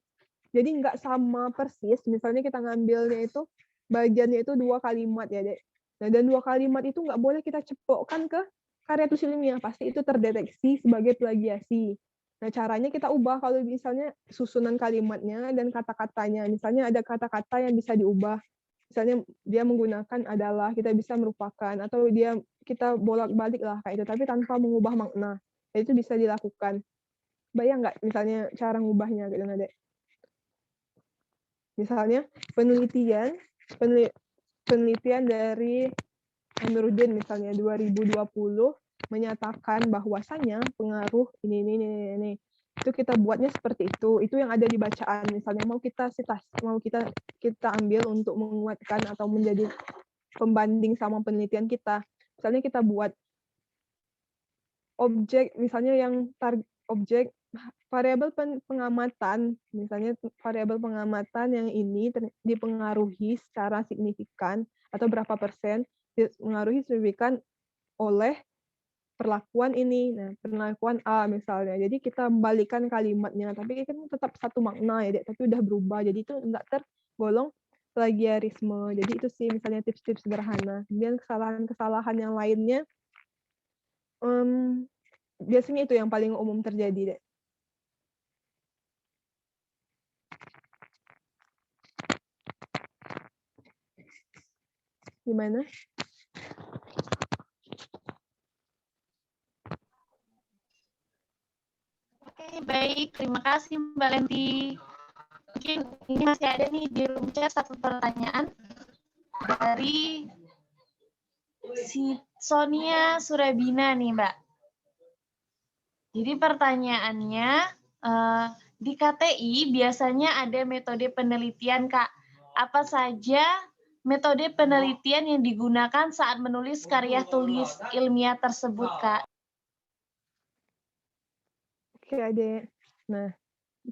Jadi nggak sama persis, misalnya kita ngambilnya itu, bagiannya itu 2 kalimat ya, Dek. Nah, dan 2 kalimat itu nggak boleh kita cepokkan ke karya tulis ilmiah, pasti itu terdeteksi sebagai plagiasi. Nah, caranya kita ubah kalau misalnya susunan kalimatnya dan kata-katanya. Misalnya ada kata-kata yang bisa diubah. Misalnya dia menggunakan adalah, kita bisa merupakan, atau kita bolak-balik lah kayak itu, tapi tanpa mengubah makna. Nah, itu bisa dilakukan. Bayang nggak misalnya cara ngubahnya gitu, Dek? Misalnya penelitian dari Amiruddin misalnya 2020 menyatakan bahwasanya pengaruh ini itu kita buatnya seperti itu yang ada di bacaan, misalnya mau kita ambil untuk menguatkan atau menjadi pembanding sama penelitian kita. Misalnya kita buat objek, misalnya yang objek variabel pengamatan, misalnya variabel pengamatan yang ini dipengaruhi secara signifikan atau berapa persen dipengaruhi signifikan oleh perlakuan ini. Nah, perlakuan A misalnya. Jadi kita balikan kalimatnya, tapi kan tetap satu makna ya, Dek, tapi udah berubah. Jadi itu enggak tergolong plagiarisme. Jadi itu sih misalnya tips-tips sederhana. Kemudian kesalahan-kesalahan yang lainnya biasanya itu yang paling umum terjadi, Dek. Gimana? Baik, terima kasih Mbak Lenti. Mungkin ini masih ada nih di room chat satu pertanyaan dari si Sonia Surabina nih Mbak. Jadi pertanyaannya, di KTI biasanya ada metode penelitian Kak. Apa saja metode penelitian yang digunakan saat menulis karya tulis ilmiah tersebut Kak? Oke, Adek. Nah,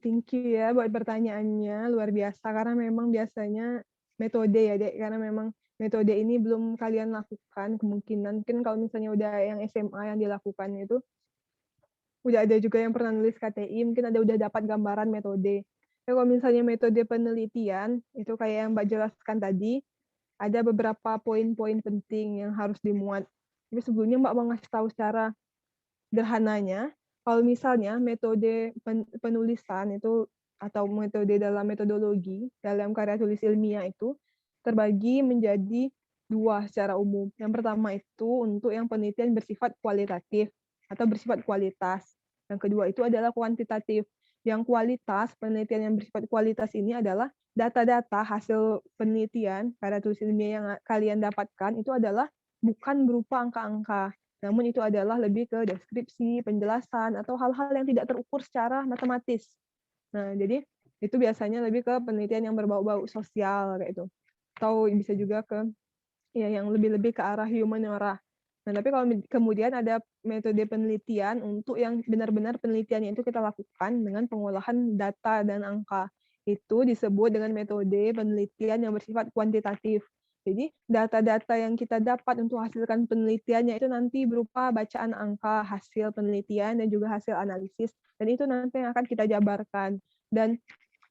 thank you ya buat pertanyaannya, luar biasa. Karena memang biasanya metode ya, Dek. Karena memang metode ini belum kalian lakukan, kemungkinan. Mungkin kalau misalnya udah yang SMA yang dilakukan itu, udah ada juga yang pernah nulis KTI, mungkin udah dapat gambaran metode. Tapi kalau misalnya metode penelitian, itu kayak yang Mbak jelaskan tadi, ada beberapa poin-poin penting yang harus dimuat. Tapi sebelumnya Mbak mau ngasih tahu secara sederhananya, kalau misalnya metode penulisan itu atau metode dalam metodologi dalam karya tulis ilmiah itu terbagi menjadi dua secara umum. Yang pertama itu untuk yang penelitian bersifat kualitatif atau bersifat kualitas. Yang kedua itu adalah kuantitatif. Yang kualitas, penelitian yang bersifat kualitas ini adalah data-data hasil penelitian karya tulis ilmiah yang kalian dapatkan itu adalah bukan berupa angka-angka, namun itu adalah lebih ke deskripsi, penjelasan, atau hal-hal yang tidak terukur secara matematis. Nah, jadi itu biasanya lebih ke penelitian yang berbau-bau sosial kayak itu. Atau bisa juga ke ya yang lebih-lebih ke arah humaniora. Nah, tapi kalau kemudian ada metode penelitian untuk yang benar-benar penelitiannya itu kita lakukan dengan pengolahan data dan angka. Itu disebut dengan metode penelitian yang bersifat kuantitatif. Jadi data-data yang kita dapat untuk hasilkan penelitiannya itu nanti berupa bacaan angka hasil penelitian dan juga hasil analisis, dan itu nanti yang akan kita jabarkan. Dan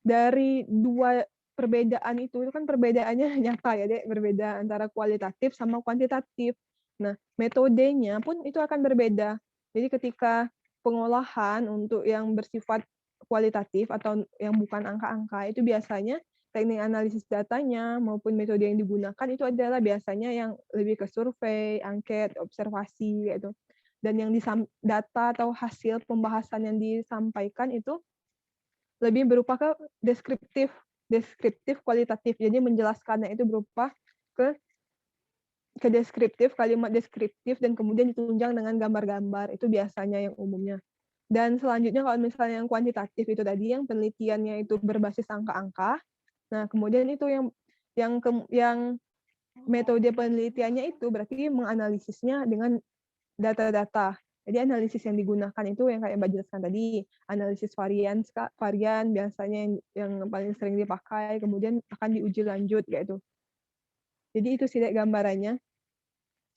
dari dua perbedaan itu kan perbedaannya nyata ya Dek, berbeda antara kualitatif sama kuantitatif. Nah, metodenya pun itu akan berbeda. Jadi ketika pengolahan untuk yang bersifat kualitatif atau yang bukan angka-angka itu biasanya teknik analisis datanya maupun metode yang digunakan itu adalah biasanya yang lebih ke survei, angket, observasi gitu. Dan yang data atau hasil pembahasan yang disampaikan itu lebih berupa ke deskriptif kualitatif. Jadi menjelaskannya itu berupa ke deskriptif, kalimat deskriptif dan kemudian ditunjang dengan gambar-gambar. Itu biasanya yang umumnya. Dan selanjutnya kalau misalnya yang kuantitatif itu tadi yang penelitiannya itu berbasis angka-angka. Nah, kemudian itu yang metode penelitiannya itu berarti menganalisisnya dengan data-data. Jadi analisis yang digunakan itu yang kayak Mbak jelaskan tadi, analisis varian biasanya yang paling sering dipakai, kemudian akan diuji lanjut kayak itu. Jadi itu sih gambarannya.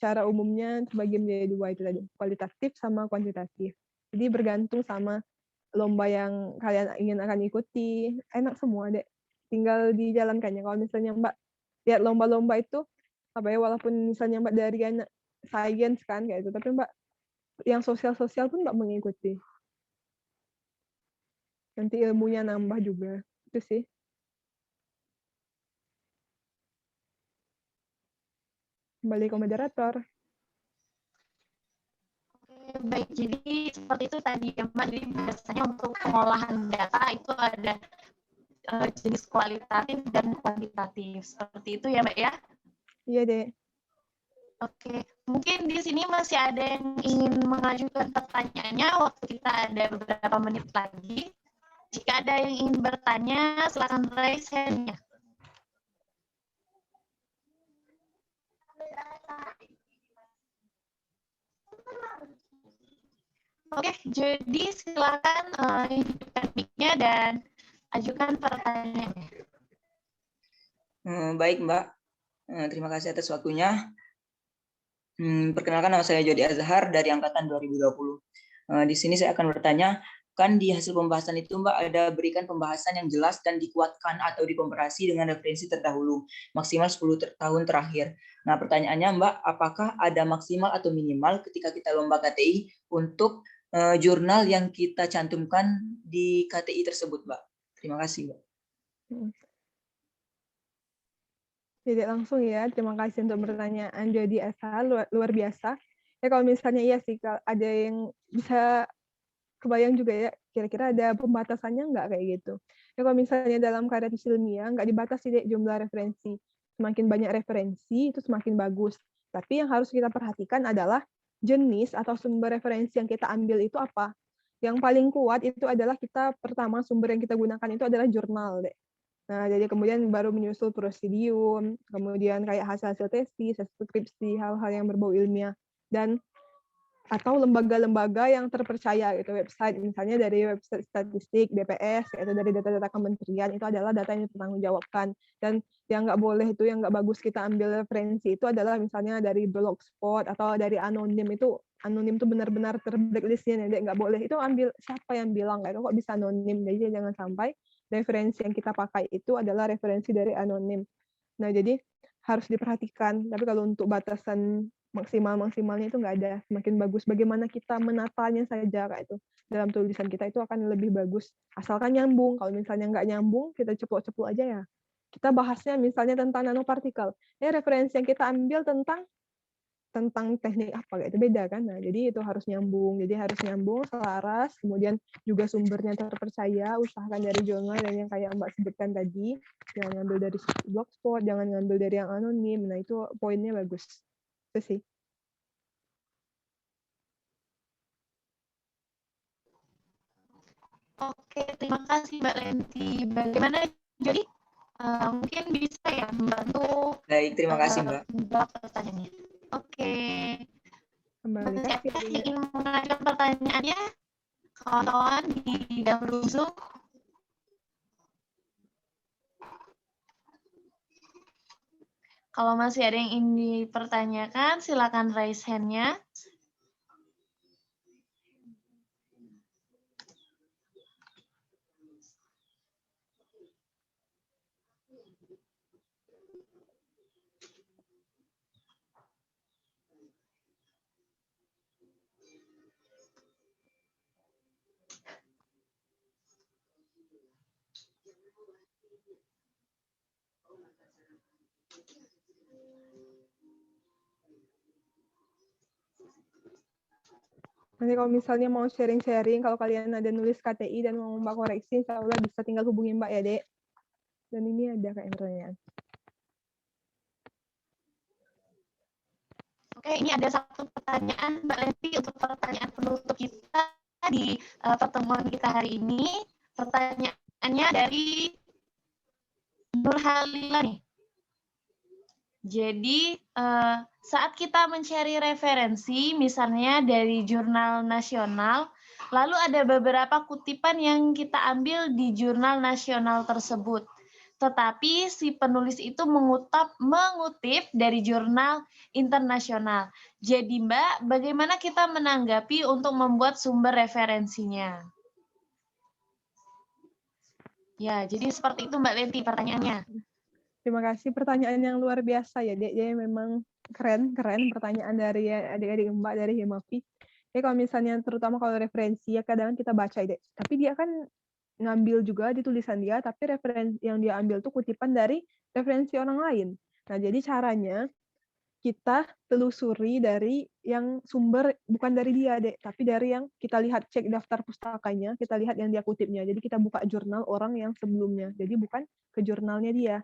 Cara umumnya terbagi menjadi dua itu tadi, kualitatif sama kuantitatif. Jadi bergantung sama lomba yang kalian ingin akan ikuti, enak semua deh. Tinggal dijalankannya. Kalau misalnya Mbak lihat lomba-lomba itu, apa ya, walaupun misalnya Mbak dari anak science kan kayak itu, tapi Mbak yang sosial-sosial pun Mbak mengikuti. Nanti ilmunya nambah juga. Itu sih. Kembali ke moderator. Oke, baik, jadi seperti itu tadi ya Mbak. Jadi biasanya untuk pengolahan data itu ada jenis kualitatif dan kuantitatif. Seperti itu ya Mbak ya? Iya deh. Oke, mungkin di sini masih ada yang ingin mengajukan pertanyaannya. Waktu kita ada beberapa menit lagi. Jika ada yang ingin bertanya, silakan raise hand-nya. Oke, jadi silakan hidupkan mic-nya dan ajukan pertanyaannya. Baik, Mbak. Terima kasih atas waktunya. Perkenalkan, nama saya Jody Azhar dari angkatan 2020. Di sini saya akan bertanya, kan di hasil pembahasan itu Mbak ada berikan pembahasan yang jelas dan dikuatkan atau dikomparasi dengan referensi terdahulu, maksimal 10 tahun terakhir. Nah, pertanyaannya Mbak, apakah ada maksimal atau minimal ketika kita lomba KTI untuk jurnal yang kita cantumkan di KTI tersebut, Mbak? Terima kasih, Mbak. Jadi langsung ya, terima kasih untuk pertanyaan Jody Asa, luar biasa. Ya kalau misalnya iya sih, ada yang bisa kebayang juga ya, kira-kira ada pembatasannya nggak kayak gitu. Ya kalau misalnya dalam karya tulis ilmiah nggak dibatasi deh jumlah referensi. Semakin banyak referensi itu semakin bagus. Tapi yang harus kita perhatikan adalah jenis atau sumber referensi yang kita ambil itu apa. Yang paling kuat itu adalah kita pertama sumber yang kita gunakan itu adalah jurnal deh. Nah, jadi kemudian baru menyusul prosidium, kemudian kayak hasil-hasil tesis, skripsi, hal-hal yang berbau ilmiah, dan atau lembaga-lembaga yang terpercaya gitu, website misalnya dari website statistik BPS atau dari data-data kementerian itu adalah data yang dipertanggungjawabkan. Dan yang nggak boleh itu, yang nggak bagus kita ambil referensi itu adalah misalnya dari blogspot atau dari anonim itu benar-benar terblacklistnya, nggak boleh itu ambil siapa yang bilang kayak kok bisa anonim, jadi jangan sampai referensi yang kita pakai itu adalah referensi dari anonim. Nah, jadi harus diperhatikan. Tapi kalau untuk batasan maksimalnya itu nggak ada. Semakin bagus bagaimana kita menatanya saja kayak itu. Dalam tulisan kita itu akan lebih bagus. Asalkan nyambung. Kalau misalnya nggak nyambung, kita ceplok-ceplok aja ya. Kita bahasnya misalnya tentang nanopartikel. Referensi yang kita ambil tentang teknik apa itu beda kan. Nah, jadi itu harus nyambung. Jadi harus nyambung, selaras, kemudian juga sumbernya terpercaya, usahakan dari jurnal dan yang kayak Mbak sebutkan tadi, jangan ngambil dari blogspot, jangan ngambil dari yang anonim. Nah, itu poinnya bagus. Itu sih. Oke, terima kasih Mbak Lenti. Bagaimana jadi mungkin bisa ya membantu Baik, terima kasih Mbak. menjawab pertanyaannya. Oke. Kembali Siapa kasih. yang ingin mengajukan pertanyaannya? Kawan-kawan di dahulu Zoom. Kalau masih ada yang ingin dipertanyakan, silakan raise hand-nya. Nanti kalau misalnya mau sharing-sharing, kalau kalian ada nulis KTI dan mau Mbak koreksi, insya Allah bisa tinggal hubungi Mbak ya, Dek. Dan ini ada kayak pertanyaan. Oke, ini ada satu pertanyaan Mbak Lenti untuk pertanyaan penutup kita di pertemuan kita hari ini. Pertanyaannya dari Nur Halila nih. Jadi, saat kita mencari referensi, misalnya dari jurnal nasional, lalu ada beberapa kutipan yang kita ambil di jurnal nasional tersebut. Tetapi si penulis itu mengutip dari jurnal internasional. Jadi Mbak, bagaimana kita menanggapi untuk membuat sumber referensinya? Ya, jadi seperti itu Mbak Lenti pertanyaannya. Terima kasih, pertanyaan yang luar biasa ya, Dek. Jadi memang keren pertanyaan dari adik-adik Mbak dari Himafi. Jadi kalau misalnya terutama kalau referensi ya kadang kita baca, Dek. Tapi dia kan ngambil juga di tulisan dia, tapi referensi yang dia ambil tuh kutipan dari referensi orang lain. Nah, jadi caranya kita telusuri dari yang sumber bukan dari dia, Dek, tapi dari yang kita lihat cek daftar pustakanya, kita lihat yang dia kutipnya. Jadi kita buka jurnal orang yang sebelumnya. Jadi bukan ke jurnalnya dia.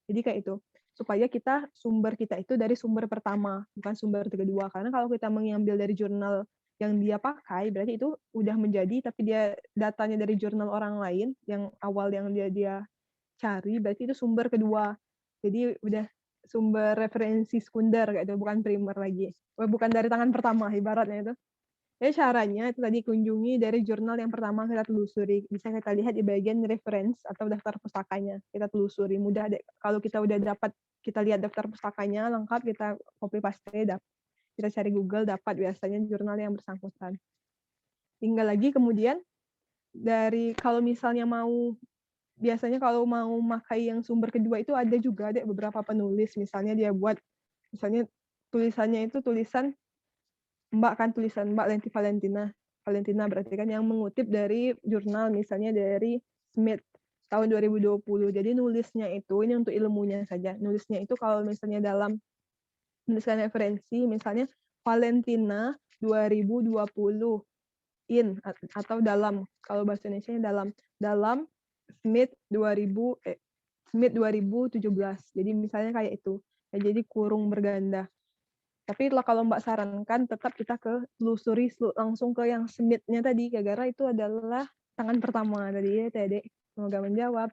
Jadi kayak itu. Supaya sumber kita itu dari sumber pertama, bukan sumber kedua. Karena kalau kita mengambil dari jurnal yang dia pakai, berarti itu udah menjadi, tapi dia datanya dari jurnal orang lain, yang awal yang dia cari, berarti itu sumber kedua. Jadi udah sumber referensi sekunder, kayak itu, bukan primer lagi. Bukan dari tangan pertama, ibaratnya itu. Jadi caranya itu tadi kunjungi dari jurnal yang pertama kita telusuri. Bisa kita lihat di bagian reference atau daftar pustakanya. Kita telusuri. Mudah deh. Kalau kita udah dapat, kita lihat daftar pustakanya lengkap, kita copy paste, kita cari Google, dapat biasanya jurnal yang bersangkutan. Tinggal lagi kemudian dari kalau misalnya biasanya kalau mau pakai yang sumber kedua itu ada juga deh beberapa penulis. Misalnya dia buat, misalnya tulisannya itu tulisan Mbak kan, tulisan Mbak Lenti Valentina berarti kan yang mengutip dari jurnal misalnya dari Smith tahun 2020. Jadi nulisnya itu, ini untuk ilmunya saja. Nulisnya itu kalau misalnya dalam menuliskan referensi, misalnya Valentina 2020. in atau dalam. Kalau bahasa Indonesia dalam SMIT 2017. Jadi misalnya kayak itu. Ya, jadi kurung berganda. Tapi kalau Mbak sarankan tetap kita telusuri langsung ke yang SMIT-nya tadi, gara-gara itu adalah tangan pertama tadi ya, Dek. Semoga menjawab.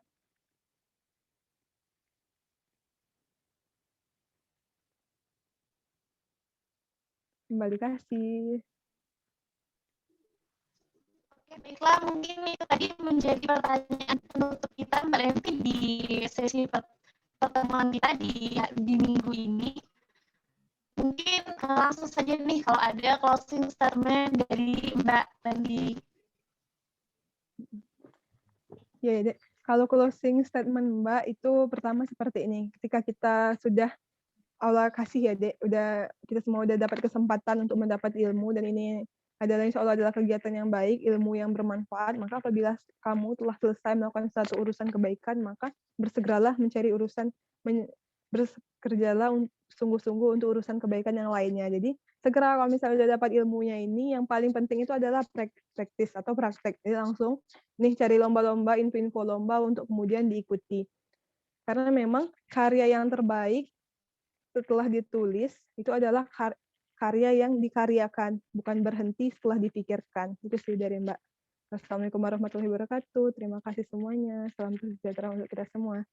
Kembali kasih. Oke, baiklah, mungkin itu tadi menjadi pertanyaan penutup kita Mbak Lenti di sesi pertemuan kita di minggu ini. Mungkin langsung saja nih kalau ada closing statement dari Mbak Lenti. Ya, Dek. Kalau closing statement Mbak itu pertama seperti ini. Ketika kita sudah Allah kasih ya, Dek, kita semua udah dapat kesempatan untuk mendapat ilmu, dan ini adalah insya Allah adalah kegiatan yang baik, ilmu yang bermanfaat, maka apabila kamu telah selesai melakukan satu urusan kebaikan, maka bersegeralah mencari bekerjalah sungguh-sungguh untuk urusan kebaikan yang lainnya. Jadi segera kalau misalnya sudah dapat ilmunya ini, yang paling penting itu adalah praktis atau praktek. Jadi langsung nih cari lomba-lomba, info-info lomba untuk kemudian diikuti. Karena memang karya yang terbaik setelah ditulis itu adalah karya yang dikaryakan, bukan berhenti setelah dipikirkan. Itu sih dari Mbak. Assalamualaikum warahmatullahi wabarakatuh. Terima kasih semuanya. Salam sejahtera untuk kita semua.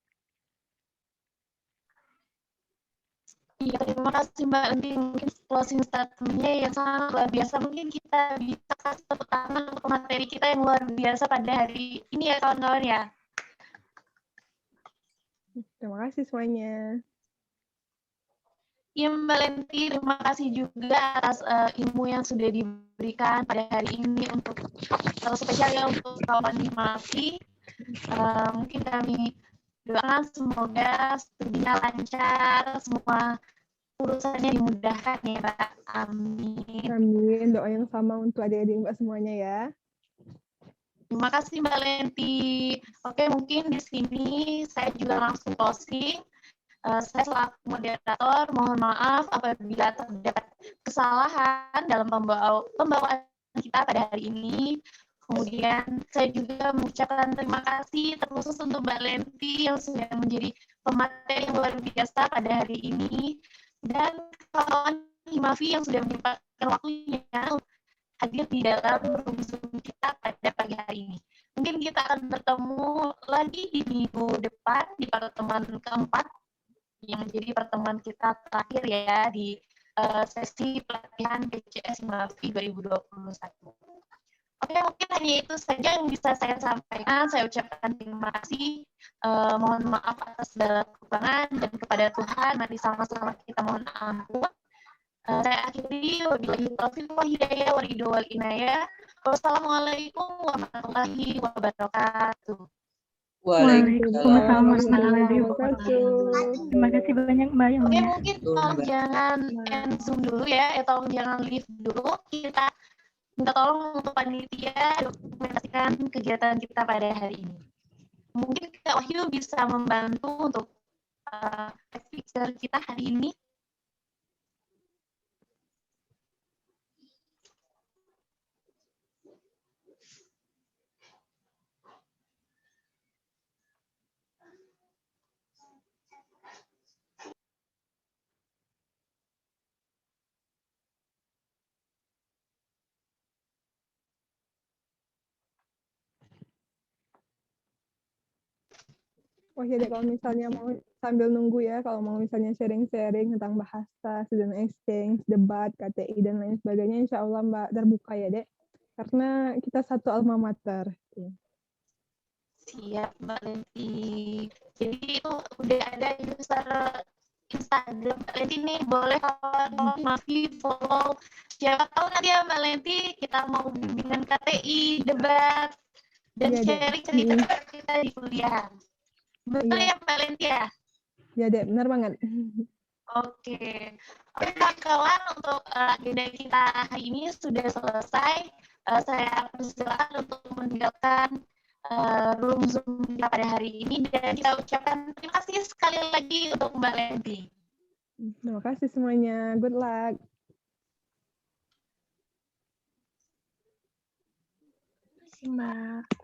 Iya, terima kasih Mbak Lenti. Mungkin closing statement-nya yang sangat luar biasa. Mungkin kita bisa kasih tepuk tangan untuk materi kita yang luar biasa pada hari ini ya kawan-kawan ya. Terima kasih semuanya. Ya Mbak Lenti, terima kasih juga atas ilmu yang sudah diberikan pada hari ini untuk spesialnya untuk kawan Himafi. Mungkin kami doakan semoga studinya lancar, semua urusannya dimudahkan ya Mbak. Amin. Amin. Doa yang sama untuk adik-adik Mbak semuanya ya. Terima kasih Mbak Lenti. Oke, mungkin di sini saya juga langsung closing. Saya selaku moderator mohon maaf apabila terdapat kesalahan dalam pembawaan kita pada hari ini. Kemudian saya juga mengucapkan terima kasih terkhusus untuk Mbak Lenti yang sudah menjadi pemateri yang luar biasa pada hari ini, dan kawan Himafi yang sudah menyempatkan waktunya hadir di dalam Zoom kita pada pagi hari ini. Mungkin kita akan bertemu lagi di minggu depan di pertemuan keempat yang menjadi pertemuan kita terakhir ya di sesi pelatihan PCS Himafi 2021. Oke, mungkin hanya itu saja yang bisa saya sampaikan. Saya ucapkan terima kasih. Mohon maaf atas segala kekurangan, dan kepada Tuhan mari sama-sama kita mohon ampun. Saya akhiri, wabillahi taufiq wal hidayah wal ridho wal inayah. Wassalamualaikum warahmatullahi wabarakatuh. Waalaikumsalam warahmatullahi wabarakatuh. Terima kasih banyak Mbak yang Oke, mungkin tolong jangan end Zoom dulu ya, atau jangan leave dulu. Kita minta tolong untuk panitia dokumentasikan kegiatan kita pada hari ini. Mungkin Kak Wahyu bisa membantu untuk picture kita hari ini. Oh ya, kalau misalnya mau sambil nunggu ya, kalau mau misalnya sharing-sharing tentang bahasa, student exchange, debat, KTI, dan lain sebagainya, insya Allah Mbak terbuka ya, Dek. Karena kita satu alma mater. Siap, Mbak Lenti. Jadi itu udah ada user Instagram Mbak Lenti nih, boleh kalau masih follow. Siapa tahu nanti ya Mbak Lenti kita mau bimbingan KTI, debat, dan sharing cerita kita di kuliah. Betul ya Mbak Lenti ya? Ya Dek, benar banget. Oke, kawan, untuk agenda kita hari ini sudah selesai. Saya persilakan untuk meninggalkan room Zoom kita pada hari ini, dan kita ucapkan terima kasih sekali lagi untuk Mbak Lenti. Terima kasih semuanya. Good luck. kasih Mbak.